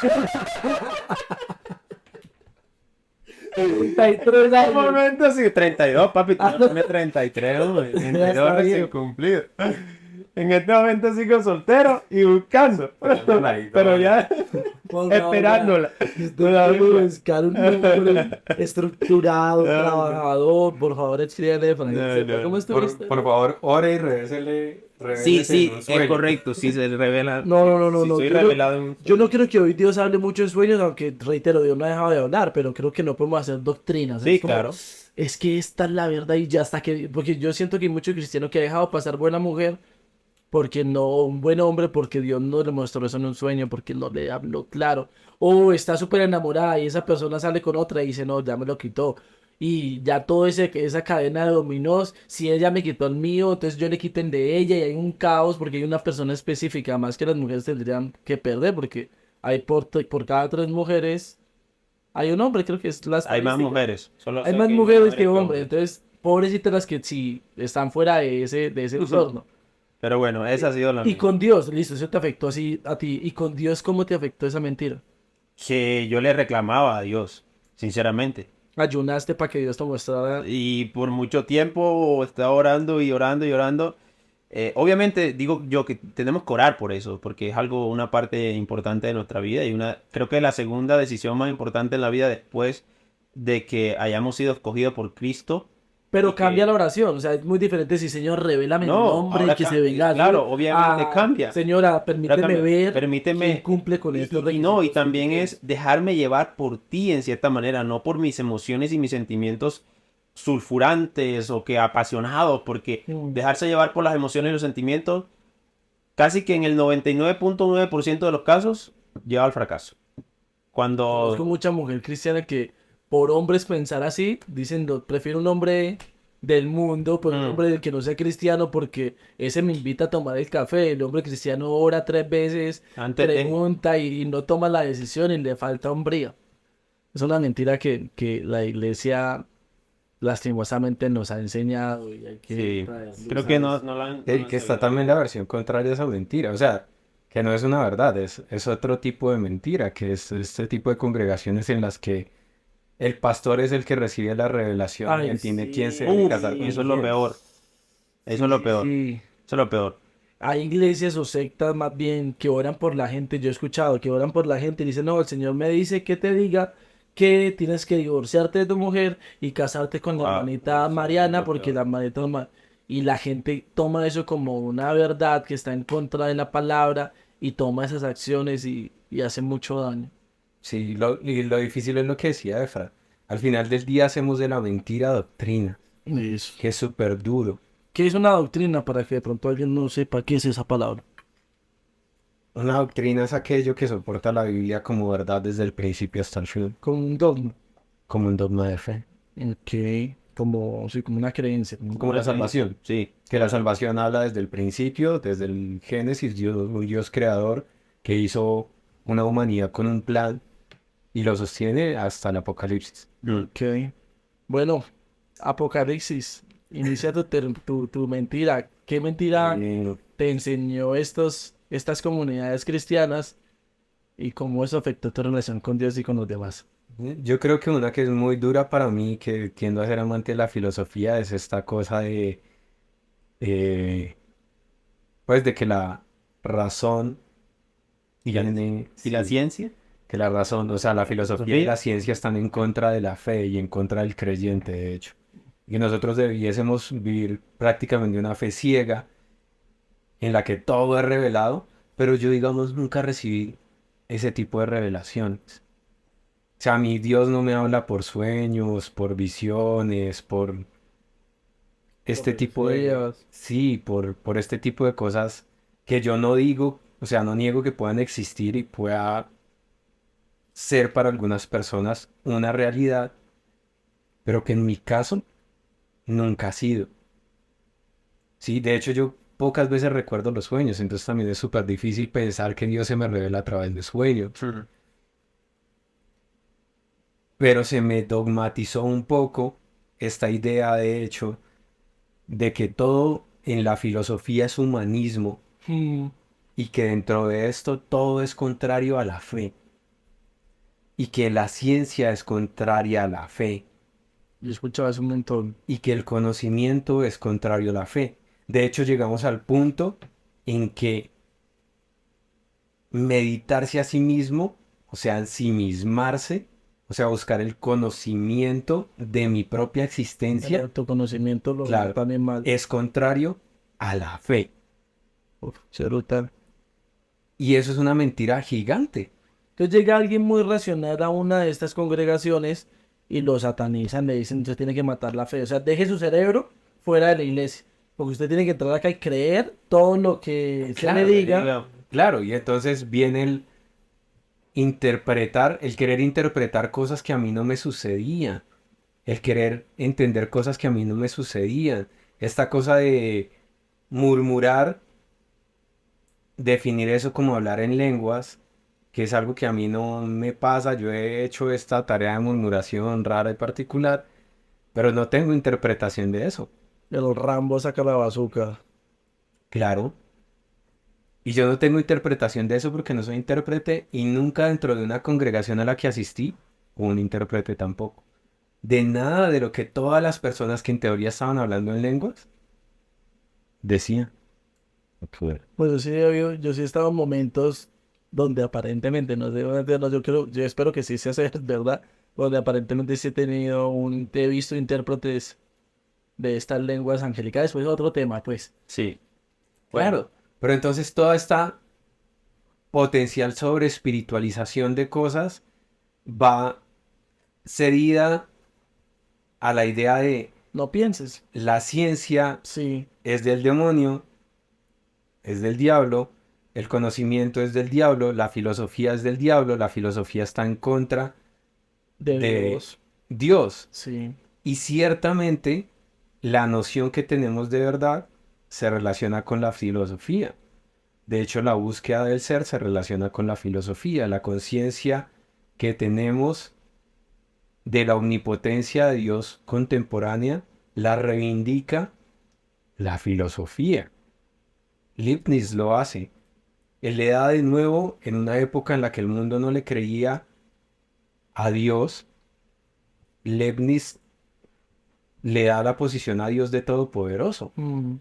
En este momento sí, 32, papi, tú no tienes 33, hombre, 32 está recién bien. cumplido. En este momento sigo soltero y buscando. Pero ya esperándola. Estoy buscar un hombre estructurado, trabajador. Por favor, escríbele, Efraín. No. ¿Cómo estuviste? Por favor, ore y revésele Sí, sí, en un es sueño. correcto, sí se revela. No. Sí, soy Yo no- revelado en un Yo no creo que hoy Dios hable mucho en sueños, aunque reitero, Dios no ha dejado de hablar, pero creo que no podemos hacer doctrinas. Sí, Es como, claro. es que esta es la verdad y ya está que. Porque yo siento que hay muchos cristianos que ha dejado pasar buena mujer, porque no, un buen hombre, porque Dios no le mostró eso en un sueño, porque no le habló claro. O está súper enamorada y esa persona sale con otra y dice, no, ya me lo quitó. Y ya toda esa cadena de dominós, si ella me quitó el mío, entonces yo le quiten de ella y hay un caos porque hay una persona específica, más que las mujeres tendrían que perder, porque hay por cada 3 mujeres, hay un hombre, creo que es la Hay más estadística. mujeres. Solo Hay sé más que mujeres que hombres, hombres. entonces pobrecitas las que sí están fuera de ese entorno. Pero bueno, esa ha sido la Y mía. con Dios, listo, eso te afectó así a ti. Y con Dios, ¿cómo te afectó esa mentira? Que yo le reclamaba a Dios, sinceramente. Ayunaste para que Dios te mostrara. Y por mucho tiempo estaba orando y orando y orando. Obviamente digo yo que tenemos que orar por eso, porque es algo, una parte importante de nuestra vida y creo que la segunda decisión más importante en la vida después de que hayamos sido escogidos por Cristo. Pero y que- cambia la oración, o sea, es muy diferente si Señor, revélame el No, nombre y ahora que se cambia, venga. claro, azul, obviamente cambia. Señora, permíteme cambia, ver permíteme- quién cumple con estos Y no, y requisitos. también es dejarme llevar por ti en cierta manera, no por mis emociones y mis sentimientos sulfurantes o que apasionados, porque dejarse llevar por las emociones y los sentimientos, casi que en el 99.9% de los casos, lleva al fracaso. Conozco Cuando... mucha mujer cristiana que por hombres pensar así, dicen, "No, prefiero un hombre del mundo, por un hombre que no sea cristiano, porque ese me invita a tomar el café, el hombre cristiano ora 3 veces, Antes de- pregunta y no toma la decisión y le falta hombría". Es una mentira que la iglesia lastimosamente nos ha enseñado y hay que Sí, traer creo luz que a no, eso. no la han... Que está también la versión contraria a esa mentira. O sea, que no es una verdad, es otro tipo de mentira, que es este tipo de congregaciones en las que el pastor es el que recibe la revelación Ay, y él tiene sí. quien se Uf, casar con eso es lo quién. peor. Eso es lo peor. Sí. Eso es lo peor. Hay iglesias o sectas más bien que oran por la gente. Yo he escuchado que oran por la gente y dicen, no, el Señor me dice que te diga que tienes que divorciarte de tu mujer y casarte con la Ah, hermanita eso es Mariana lo porque peor. la hermanita... y la gente toma eso como una verdad que está en contra de la palabra y toma esas acciones y hace mucho daño. Sí, y lo difícil es lo que decía Efra. Al final del día hacemos de la mentira doctrina, Eso. que es súper duro. ¿Qué es una doctrina para que de pronto alguien no sepa qué es esa palabra? Una doctrina es aquello que soporta la Biblia como verdad desde el principio hasta el fin, Como un dogma. como un dogma de fe. Ok. Como, sí, como una creencia. Como la salvación. Sí. Que la salvación habla desde el principio, desde el Génesis, Dios, un Dios creador que hizo una humanidad con un plan y lo sostiene hasta el Apocalipsis. Ok. Bueno, Apocalipsis. Inicia tu mentira. ¿Qué mentira te enseñó estas comunidades cristianas y cómo eso afectó tu relación con Dios y con los demás? Yo creo que una que es muy dura para mí, que tiendo a ser amante de la filosofía, es esta cosa eh, pues de que la razón ¿Y la, tiene, y la sí, ciencia? que la razón, o sea, la filosofía y la ciencia están en contra de la fe y en contra del creyente, de hecho. Y nosotros debiésemos vivir prácticamente una fe ciega en la que todo es revelado, pero yo, digamos, nunca recibí ese tipo de revelaciones. O sea, mi Dios no me habla por sueños, por visiones, por este tipo de... Profecías. Sí, por este tipo de cosas que yo no digo, o sea, no niego que puedan existir y pueda ser para algunas personas una realidad, pero que en mi caso nunca ha sido. Sí, de hecho yo pocas veces recuerdo los sueños, entonces también es súper difícil pensar que Dios se me revela a través de sueños. Pero se me dogmatizó un poco esta idea, de hecho, de que todo en la filosofía es humanismo Mm, y que dentro de esto todo es contrario a la fe y que la ciencia es contraria a la fe yo escuchaba eso un montón. y que el conocimiento es contrario a la fe. De hecho, llegamos al punto en que meditarse a sí mismo, o sea, ensimismarse, o sea, buscar el conocimiento de mi propia El existencia, autoconocimiento lo veo claro, también mal. es contrario a la fe. Uf, sí, brutal. Y eso es una mentira gigante. Entonces llega alguien muy racional a una de estas congregaciones y lo satanizan, le dicen usted tiene que matar la fe. O sea, deje su cerebro fuera de la iglesia. Porque usted tiene que entrar acá y creer todo lo que se le Claro, diga. claro, y entonces viene el interpretar, el querer interpretar cosas que a mí no me sucedían, el querer entender cosas que a mí no me sucedían, esta cosa de murmurar, definir eso como hablar en lenguas, que es algo que a mí no me pasa. Yo he hecho esta tarea de murmuración rara y particular, pero no tengo interpretación de eso. El Rambo saca la bazooka. Claro. Y yo no tengo interpretación de eso porque no soy intérprete y nunca dentro de una congregación a la que asistí hubo un intérprete tampoco. De nada de lo que todas las personas que en teoría estaban hablando en lenguas decían. Pues yo sí he estado en momentos donde aparentemente, no sé, no, yo espero que sí sea verdad, donde aparentemente sí he visto intérpretes de estas lenguas angelicales, pues otro tema, pues. Sí. Claro. Pero entonces toda esta potencial sobre espiritualización de cosas va cedida a la idea de No pienses. la ciencia Sí, es del demonio, es del diablo, el conocimiento es del diablo, la filosofía es del diablo, la filosofía está en contra de de Dios. Dios. Sí. Y ciertamente la noción que tenemos de verdad se relaciona con la filosofía. De hecho, la búsqueda del ser se relaciona con la filosofía. La conciencia que tenemos de la omnipotencia de Dios contemporánea la reivindica la filosofía. Leibniz lo hace. Él le da de nuevo, en una época en la que el mundo no le creía a Dios, Leibniz le da la posición a Dios de Todopoderoso. Mm,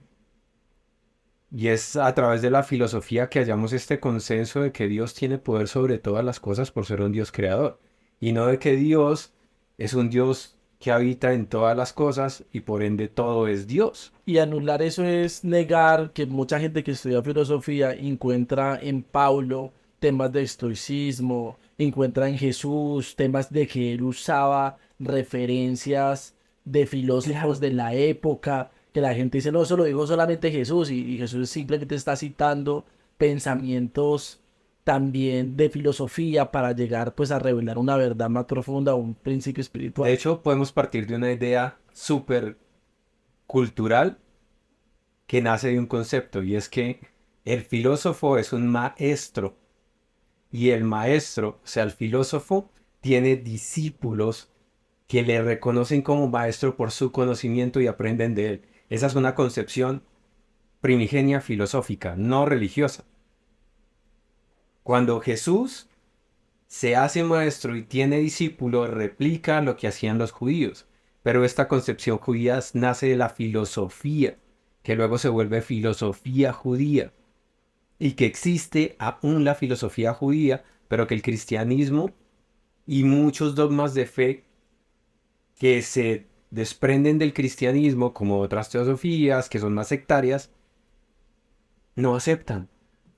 Y es a través de la filosofía que hallamos este consenso de que Dios tiene poder sobre todas las cosas por ser un Dios creador. Y no de que Dios es un Dios que habita en todas las cosas y por ende todo es Dios. Y anular eso es negar que mucha gente que estudia filosofía encuentra en Paulo temas de estoicismo, encuentra en Jesús temas de que él usaba referencias de filósofos de la época, que la gente dice, no, eso lo dijo solamente Jesús, y Jesús simplemente está citando pensamientos también de filosofía para llegar pues a revelar una verdad más profunda, un principio De espiritual. hecho, podemos partir de una idea súper cultural que nace de un concepto y es que el filósofo es un maestro y el maestro, o sea, el filósofo, tiene discípulos que le reconocen como maestro por su conocimiento y aprenden de él. Esa es una concepción primigenia filosófica, no religiosa. Cuando Jesús se hace maestro y tiene discípulos, replica lo que hacían los judíos. Pero esta concepción judía nace de la filosofía, que luego se vuelve filosofía judía. Y que existe aún la filosofía judía, pero que el cristianismo y muchos dogmas de fe que se desprenden del cristianismo, como otras teosofías que son más sectarias, no aceptan.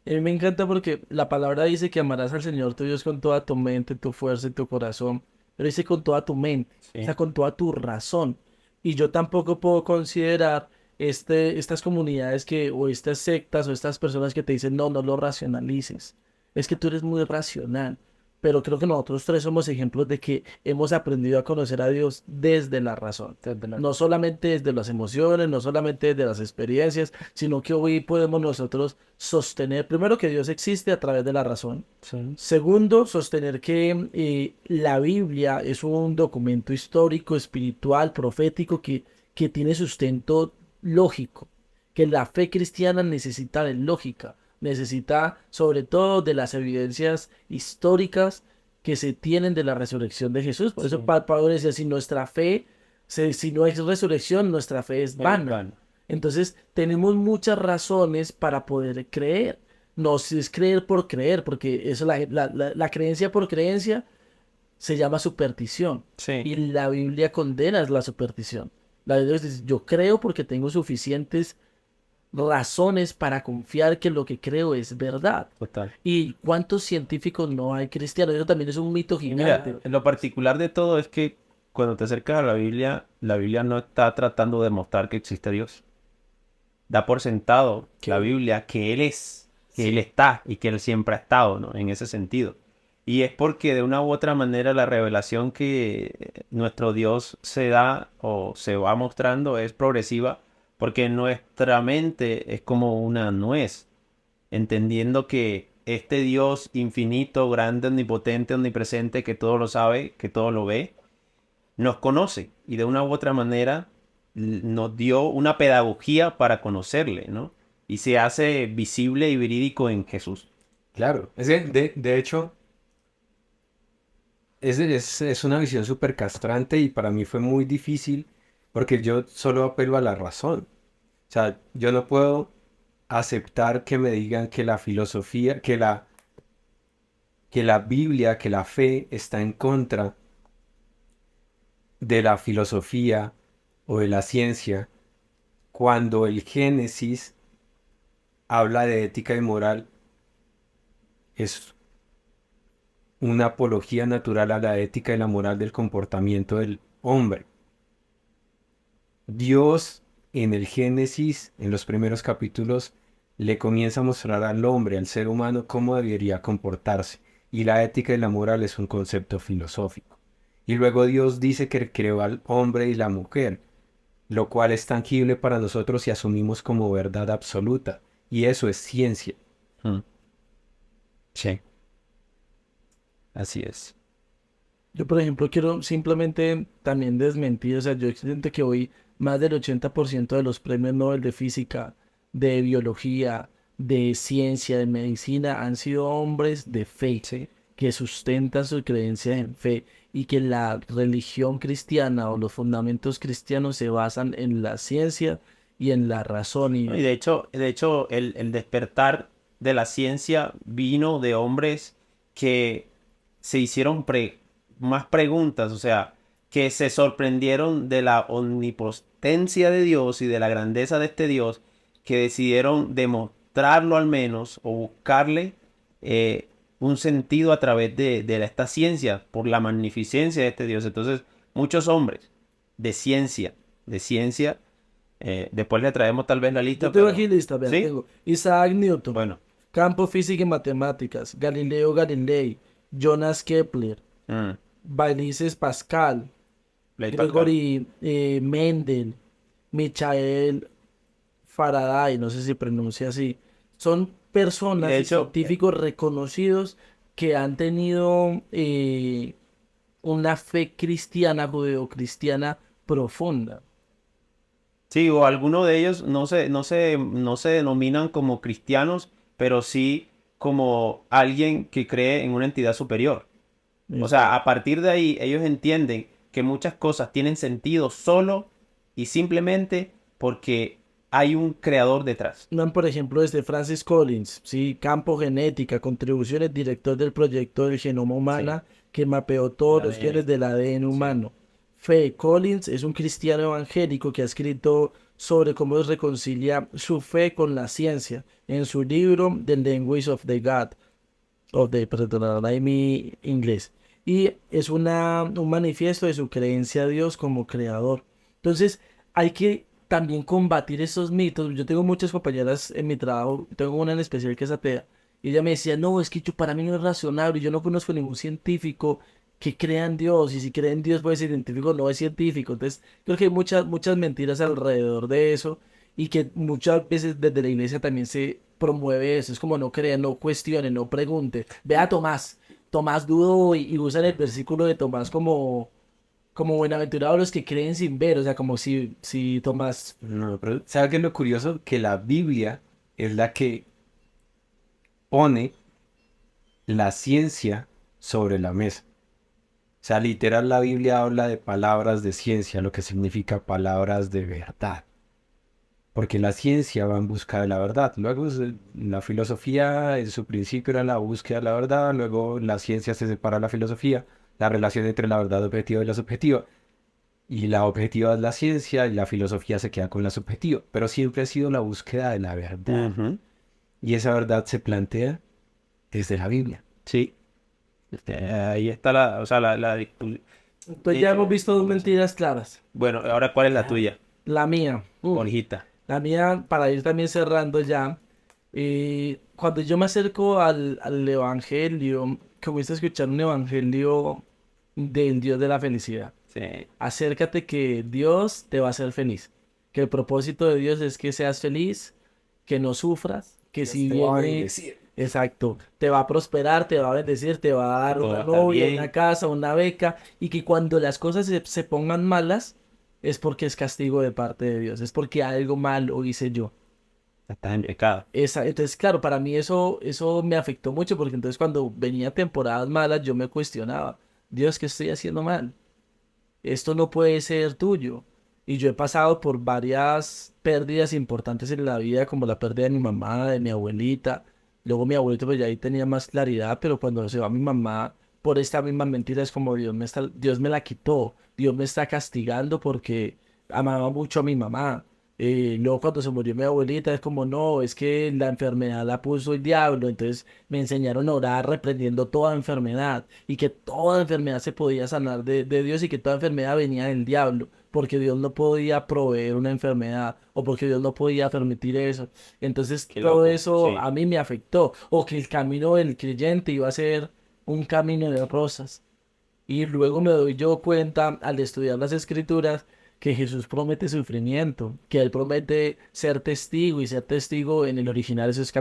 A mí me encanta porque la palabra dice que amarás al Señor tu Dios con toda tu mente, tu fuerza y tu corazón, pero dice con toda tu mente, o Sí. sea, con toda tu razón. Y yo tampoco puedo considerar estas comunidades que, o estas sectas, o estas personas que te dicen, no, no lo racionalices. Es que tú eres muy racional. Pero creo que nosotros tres somos ejemplos de que hemos aprendido a conocer a Dios desde la razón. No solamente desde las emociones, no solamente desde las experiencias, sino que hoy podemos nosotros sostener, primero, que Dios existe a través de la razón. Sí. Segundo, sostener que la Biblia es un documento histórico, espiritual, profético, que tiene sustento lógico, que la fe cristiana necesita de lógica, necesita sobre todo de las evidencias históricas que se tienen de la resurrección de Jesús. Por eso Sí. Pablo decía, si nuestra fe, si no es resurrección, nuestra fe es vana. Bueno, Entonces, tenemos muchas razones para poder creer. No si es creer por creer, porque eso la creencia por creencia se llama superstición. sí, Y la Biblia condena la superstición. La Biblia dice, yo creo porque tengo suficientes razones para confiar que lo que creo es verdad. total. ¿Y cuántos científicos no hay cristianos? Eso también es un mito Y mira, gigante. lo particular de todo es que cuando te acercas a la Biblia no está tratando de mostrar que existe Dios. Da por sentado Que- la Biblia que Él es, que Sí. Él está y que Él siempre ha estado, ¿no? En ese sentido. Y es porque de una u otra manera la revelación que nuestro Dios se da o se va mostrando es progresiva, porque nuestra mente es como una nuez, entendiendo que este Dios infinito, grande, omnipotente, omnipresente, que todo lo sabe, que todo lo ve, nos conoce y de una u otra manera nos dio una pedagogía para conocerle, ¿no? Y se hace visible y verídico en Jesús. Claro, de hecho, es una visión súper castrante y para mí fue muy difícil porque yo solo apelo a la razón. O sea, yo no puedo aceptar que me digan que la filosofía, que la Biblia, que la fe está en contra de la filosofía o de la ciencia, cuando el Génesis habla de ética y moral, es una apología natural a la ética y la moral del comportamiento del hombre. Dios en el Génesis, en los primeros capítulos, le comienza a mostrar al hombre, al ser humano, cómo debería comportarse. Y la ética y la moral es un concepto filosófico. Y luego Dios dice que creó al hombre y la mujer, lo cual es tangible para nosotros y asumimos como verdad absoluta. Y eso es ciencia. Mm. Sí, así es. Yo, por ejemplo, quiero simplemente también desmentir, o sea, yo siento que hoy más del 80% de los premios Nobel de física, de biología, de ciencia, de medicina, han sido hombres de fe, Sí. que sustentan sus creencias en fe y que la religión cristiana o los fundamentos cristianos se basan en la ciencia y en la razón. ¿No? Y de hecho el despertar de la ciencia vino de hombres que se hicieron más preguntas, o sea, que se sorprendieron de la omnipotencia de Dios y de la grandeza de este Dios, que decidieron demostrarlo al menos o buscarle un sentido a través de esta ciencia, por la magnificencia de este Dios. Entonces, muchos hombres de ciencia, después le traemos tal vez la lista. Yo tengo pero- aquí lista, vean, ¿Sí? tengo Isaac Newton, Bueno. campo física y matemáticas, Galileo Galilei, Jonas Kepler, Mm. Blaise Pascal, Blaise Pascal. Gregory Mendel, Michael Faraday, no sé si pronuncia así. Son personas De y hecho, científicos reconocidos que han tenido una fe cristiana, judeocristiana profunda. Sí, o algunos de ellos no se denominan como cristianos, pero sí como alguien que cree en una entidad superior. O sea, a partir de ahí ellos entienden que muchas cosas tienen sentido solo y simplemente porque hay un creador detrás. Por ejemplo, desde Francis Collins, ¿sí? Campo genética, contribuciones, director del proyecto del genoma humana, que mapeó todos El los ADN. genes del ADN Sí. humano. Fe Collins es un cristiano evangélico que ha escrito sobre cómo reconcilia su fe con la ciencia en su libro The Language of the God, perdonad mi inglés. Y es un manifiesto de su creencia a Dios como creador. Entonces, hay que también combatir esos mitos. Yo tengo muchas compañeras en mi trabajo, tengo una en especial que es atea, y ella me decía, no, es que para mí no es razonable, yo no conozco ningún científico que crea en Dios, y si cree en Dios puede ser científico, no es científico. Entonces, creo que hay muchas mentiras alrededor de eso, y que muchas veces desde la iglesia también se promueve eso. Es como no crean, no cuestionen, no pregunte. Vea a Tomás. Tomás dudó y usan el versículo de Tomás como bienaventurados los que creen sin ver. O sea, como si Tomás. No, pero ¿sabe qué es lo curioso? Que la Biblia es la que pone la ciencia sobre la mesa. O sea, literal la Biblia habla de palabras de ciencia, lo que significa palabras de verdad. Porque la ciencia va en busca de la verdad. Luego la filosofía en su principio era la búsqueda de la verdad, luego la ciencia se separa de la filosofía, la relación entre la verdad objetiva y la subjetiva. Y la objetiva es la ciencia y la filosofía se queda con la subjetiva. Pero siempre ha sido la búsqueda de la verdad. Ujú. Y esa verdad se plantea desde la Biblia. Sí. Ahí está la discusión. Entonces ya hemos visto dos mentiras claras. Bueno, ahora ¿cuál es la tuya, La mía. Borjita? La mía, para ir también cerrando ya. Cuando yo me acerco al evangelio, comienzo a escuchar un evangelio del Dios de la felicidad. Sí. Acércate que Dios te va a hacer feliz. Que el propósito de Dios es que seas feliz, que no sufras, que si viene, exacto, te va a prosperar, te va a bendecir, te va a dar Todo una va a estar novia, bien. una casa, una beca, y que cuando las cosas se pongan malas, es porque es castigo de parte de Dios, es porque algo malo hice yo. Estás en pecado. Entonces, claro, para mí eso me afectó mucho, porque entonces cuando venía temporadas malas, yo me cuestionaba, Dios, ¿qué estoy haciendo mal? Esto no puede ser tuyo. Y yo he pasado por varias pérdidas importantes en la vida, como la pérdida de mi mamá, de mi abuelita. Luego mi abuelito pues ya ahí tenía más claridad, pero cuando se va mi mamá, por esta misma mentira es como Dios me la quitó, Dios me está castigando porque amaba mucho a mi mamá. Luego cuando se murió mi abuelita es como no, es que la enfermedad la puso el diablo, entonces me enseñaron a orar reprendiendo toda enfermedad y que toda enfermedad se podía sanar de Dios y que toda enfermedad venía del diablo, porque Dios no podía proveer una enfermedad o porque Dios no podía permitir eso. Entonces Qué todo loco, eso sí. a mí me afectó, o que el camino del creyente iba a ser un camino de rosas. Y luego me doy yo cuenta al estudiar las escrituras que Jesús promete sufrimiento, que Él promete ser testigo y ser testigo en el original, eso es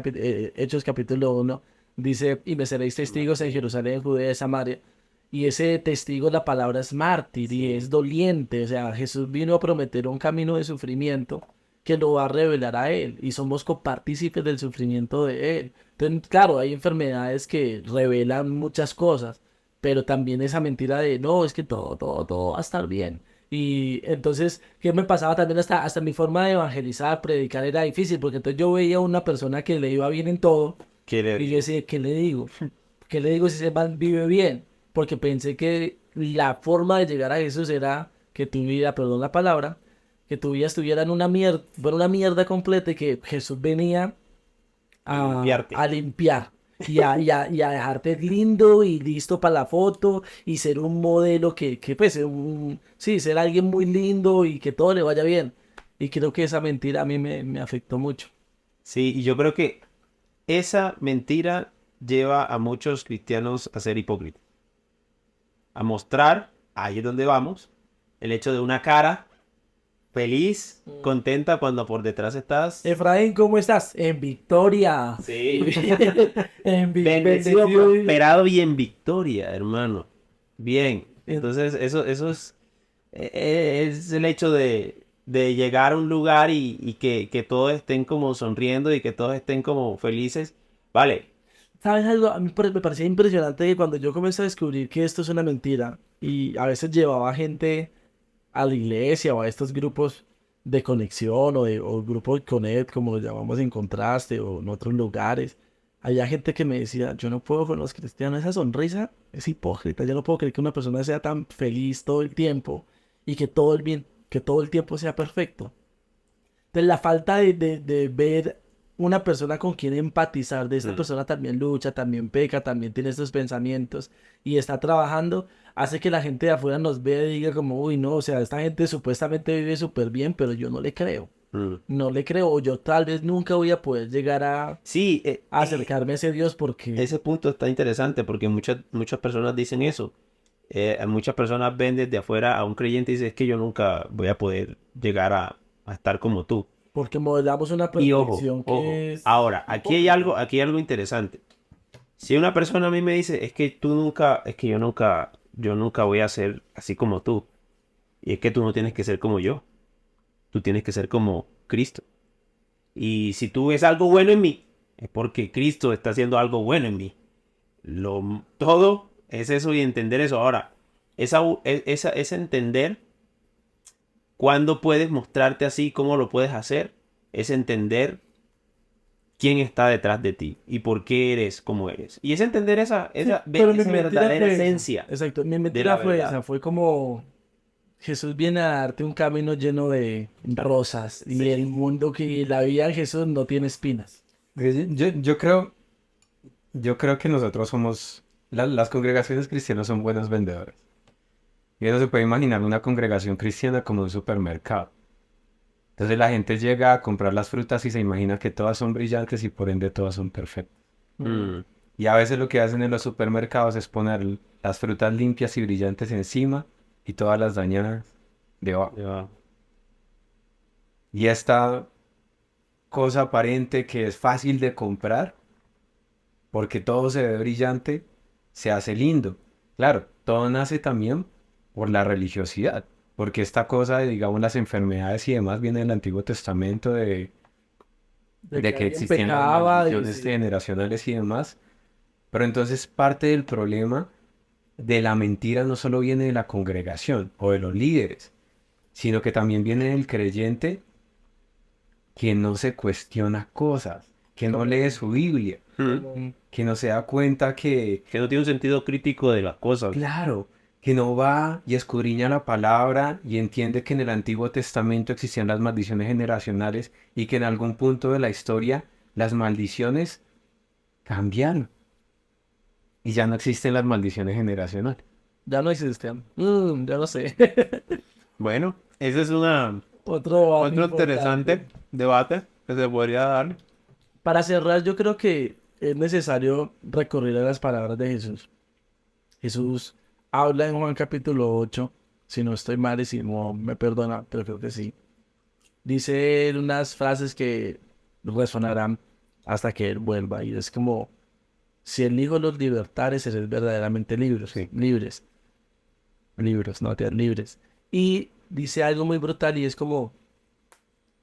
Hechos capítulo 1, dice, y me seréis testigos en Jerusalén, Judea y Samaria. Y ese testigo, la palabra es mártir y es doliente, o sea, Jesús vino a prometer un camino de sufrimiento que lo va a revelar a Él y somos copartícipes del sufrimiento de Él. Entonces, claro, hay enfermedades que revelan muchas cosas, pero también esa mentira de no, es que todo va a estar bien. Y entonces, ¿qué me pasaba también hasta mi forma de evangelizar, predicar era difícil? Porque entonces yo veía a una persona que le iba bien en todo y yo decía, ¿qué le digo? ¿Qué le digo si ese man vive bien? Porque pensé que la forma de llegar a Jesús era que tu vida, perdón la palabra, que tu vida estuviera en una mierda, fuera una mierda completa y que Jesús venía Limpiarte. a limpiar y a dejarte lindo y listo para la foto y ser un modelo que pues, sí, ser alguien muy lindo y que todo le vaya bien. Y creo que esa mentira a mí me afectó mucho. Sí, y yo creo que esa mentira lleva a muchos cristianos a ser hipócritas. A mostrar, ahí es donde vamos, el hecho de una cara feliz, contenta, cuando por detrás estás... Efraín, ¿cómo estás? En victoria. Sí. Bendecido, Bendecido, prosperado y en victoria, hermano. Bien. Entonces, eso es el hecho de llegar a un lugar y que todos estén como sonriendo y que todos estén como felices. Vale. ¿Sabes algo? A mí me parecía impresionante que cuando yo comencé a descubrir que esto es una mentira y a veces llevaba gente a la iglesia o a estos grupos de conexión o grupos de Connect, como lo llamamos en Contraste o en otros lugares, había gente que me decía, yo no puedo con los cristianos, esa sonrisa es hipócrita, yo no puedo creer que una persona sea tan feliz todo el tiempo y que todo el tiempo sea perfecto. Entonces la falta de ver una persona con quien empatizar, de esta persona también lucha, también peca, también tiene estos pensamientos y está trabajando, hace que la gente de afuera nos vea y diga como, uy, no, o sea, esta gente supuestamente vive súper bien, pero yo no le creo. No le creo, o yo tal vez nunca voy a poder llegar a Sí, acercarme a ese Dios porque... ese punto está interesante porque muchas personas dicen eso. Muchas personas ven desde afuera a un creyente y dicen, es que yo nunca voy a poder llegar a estar como tú. Porque modelamos una Y ojo, perfección que es... ahora, aquí hay algo interesante. Si una persona a mí me dice, es que yo nunca voy a ser así como tú. Y es que tú no tienes que ser como yo. Tú tienes que ser como Cristo. Y si tú ves algo bueno en mí, es porque Cristo está haciendo algo bueno en mí. Todo es eso y entender eso. Ahora, esa entender cuándo puedes mostrarte así, cómo lo puedes hacer, es entender quién está detrás de ti y por qué eres como eres. Y es entender esa Pero mi verdadera mentira fue esa. esencia. Exacto, mi de mentira la fue verdad. esa, fue como Jesús viene a darte un camino lleno de rosas y el mundo que la vida de Jesús no tiene espinas. Yo creo que nosotros somos, las congregaciones cristianas son buenos vendedores. Y uno se puede imaginar una congregación cristiana como un supermercado. Entonces la gente llega a comprar las frutas y se imagina que todas son brillantes y por ende todas son perfectas. Mm. Y a veces lo que hacen en los supermercados es poner las frutas limpias y brillantes encima y todas las dañadas debajo. Ya. Y esta cosa aparente que es fácil de comprar, porque todo se ve brillante, se hace lindo. Claro, todo nace también por la religiosidad, porque esta cosa de, digamos, las enfermedades y demás viene del Antiguo Testamento de que alguien existían las pecaba y maldiciones sí. generacionales y demás. Pero entonces parte del problema de la mentira no solo viene de la congregación o de los líderes, sino que también viene del creyente que no se cuestiona cosas, que no lee su Biblia, que no se da cuenta que, Que no tiene un sentido crítico de las cosas. claro, que no va y escudriña la palabra y entiende que en el Antiguo Testamento existían las maldiciones generacionales y que en algún punto de la historia las maldiciones cambiaron y ya no existen las maldiciones generacionales. Ya no existen. Ya no sé. Bueno, ese es Otro interesante debate que se podría dar. Para cerrar, yo creo que es necesario recurrir a las palabras de Jesús. Jesús habla en Juan capítulo 8, si no estoy mal y si no me perdona, pero creo que sí. Dice él unas frases que resonarán hasta que Él vuelva. Y es como, si el Hijo los libertare, seréis verdaderamente libres. Sí. Libres. Libres, no, libres. Y dice algo muy brutal y es como,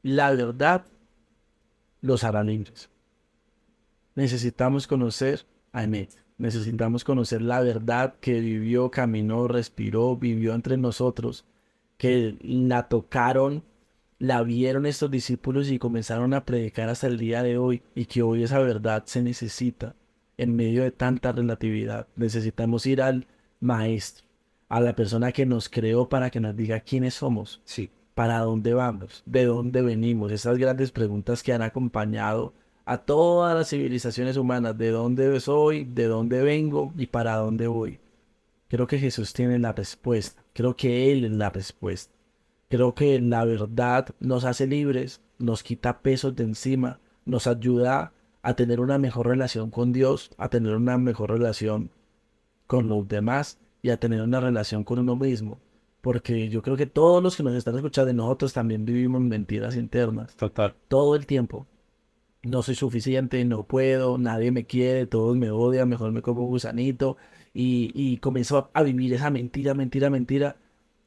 la verdad los hará libres. Necesitamos conocer a Emet. Necesitamos conocer la verdad que vivió, caminó, respiró, vivió entre nosotros, que la tocaron, la vieron estos discípulos y comenzaron a predicar hasta el día de hoy, y que hoy esa verdad se necesita en medio de tanta relatividad. Necesitamos ir al maestro, a la persona que nos creó para que nos diga quiénes somos, Sí. para dónde vamos, de dónde venimos, esas grandes preguntas que han acompañado a todas las civilizaciones humanas, de dónde soy, de dónde vengo y para dónde voy. Creo que Jesús tiene la respuesta, creo que Él es la respuesta. Creo que la verdad nos hace libres, nos quita pesos de encima, nos ayuda a tener una mejor relación con Dios, a tener una mejor relación con los demás y a tener una relación con uno mismo. Porque yo creo que todos los que nos están escuchando, nosotros también vivimos mentiras internas Total. todo el tiempo. No soy suficiente, no puedo, nadie me quiere, todos me odian, mejor me como un gusanito. Y comienzo a vivir esa mentira, mentira, mentira.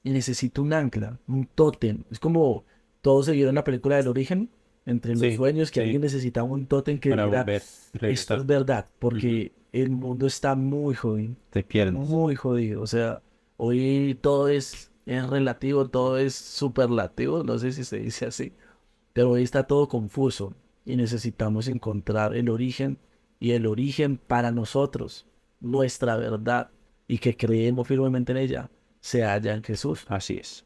Y necesito un ancla, un tótem. Es como todos se vieron la película del origen, entre los Sí, sueños, que sí. alguien necesitaba un tótem que Para dijera, volver, esto regresar. es verdad, porque el mundo está muy jodido, Te pierdes. muy jodido. O sea, hoy todo es relativo, todo es superlativo, no sé si se dice así, pero hoy está todo confuso y necesitamos encontrar el origen y el origen para nosotros, nuestra verdad y que creemos firmemente en ella, se halla en Jesús. Así es.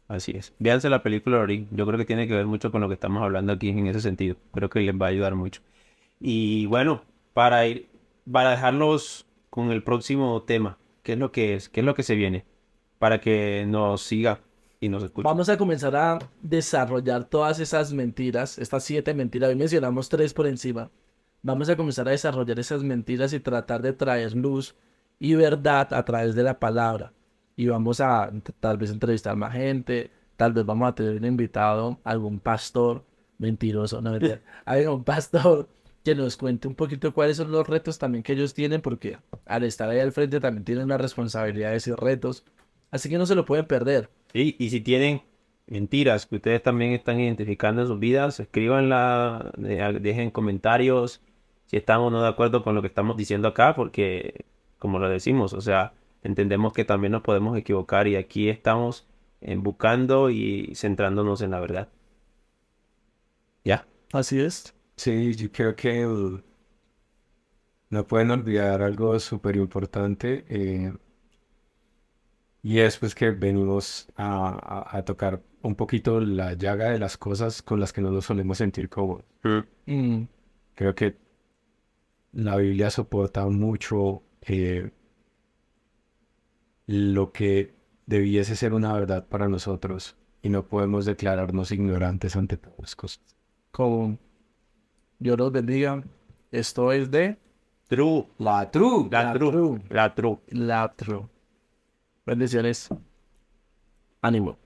Así es. Véanse la película Ori. Yo creo que tiene que ver mucho con lo que estamos hablando aquí en ese sentido. Creo que les va a ayudar mucho. Y bueno, para dejarnos con el próximo tema, ¿qué es lo que es? ¿Qué es lo que se viene? Para que nos siga y nos escuche. Vamos a comenzar a desarrollar todas esas mentiras, estas 7 mentiras. Hoy mencionamos 3 por encima. Vamos a comenzar a desarrollar esas mentiras y tratar de traer luz y verdad a través de la palabra. Y vamos a tal vez entrevistar más gente, tal vez vamos a tener un invitado, algún pastor, mentiroso, no mentira, algún pastor que nos cuente un poquito cuáles son los retos también que ellos tienen, porque al estar ahí al frente también tienen una responsabilidad y retos. Así que no se lo pueden perder. Sí, y si tienen mentiras que ustedes también están identificando en sus vidas, escríbanla, dejen comentarios si estamos o no de acuerdo con lo que estamos diciendo acá, porque como lo decimos, o sea, entendemos que también nos podemos equivocar y aquí estamos buscando y centrándonos en la verdad. ¿Ya? Así es. Sí, yo creo que no pueden olvidar algo súper importante y es pues que venimos a tocar un poquito la llaga de las cosas con las que no nos solemos sentir cómodos. Mm, Creo que la Biblia soporta mucho lo que debiese ser una verdad para nosotros y no podemos declararnos ignorantes ante todas las cosas. con Dios los bendiga. Esto es de True. La true. La true. La true. La True. Bendiciones. Ánimo.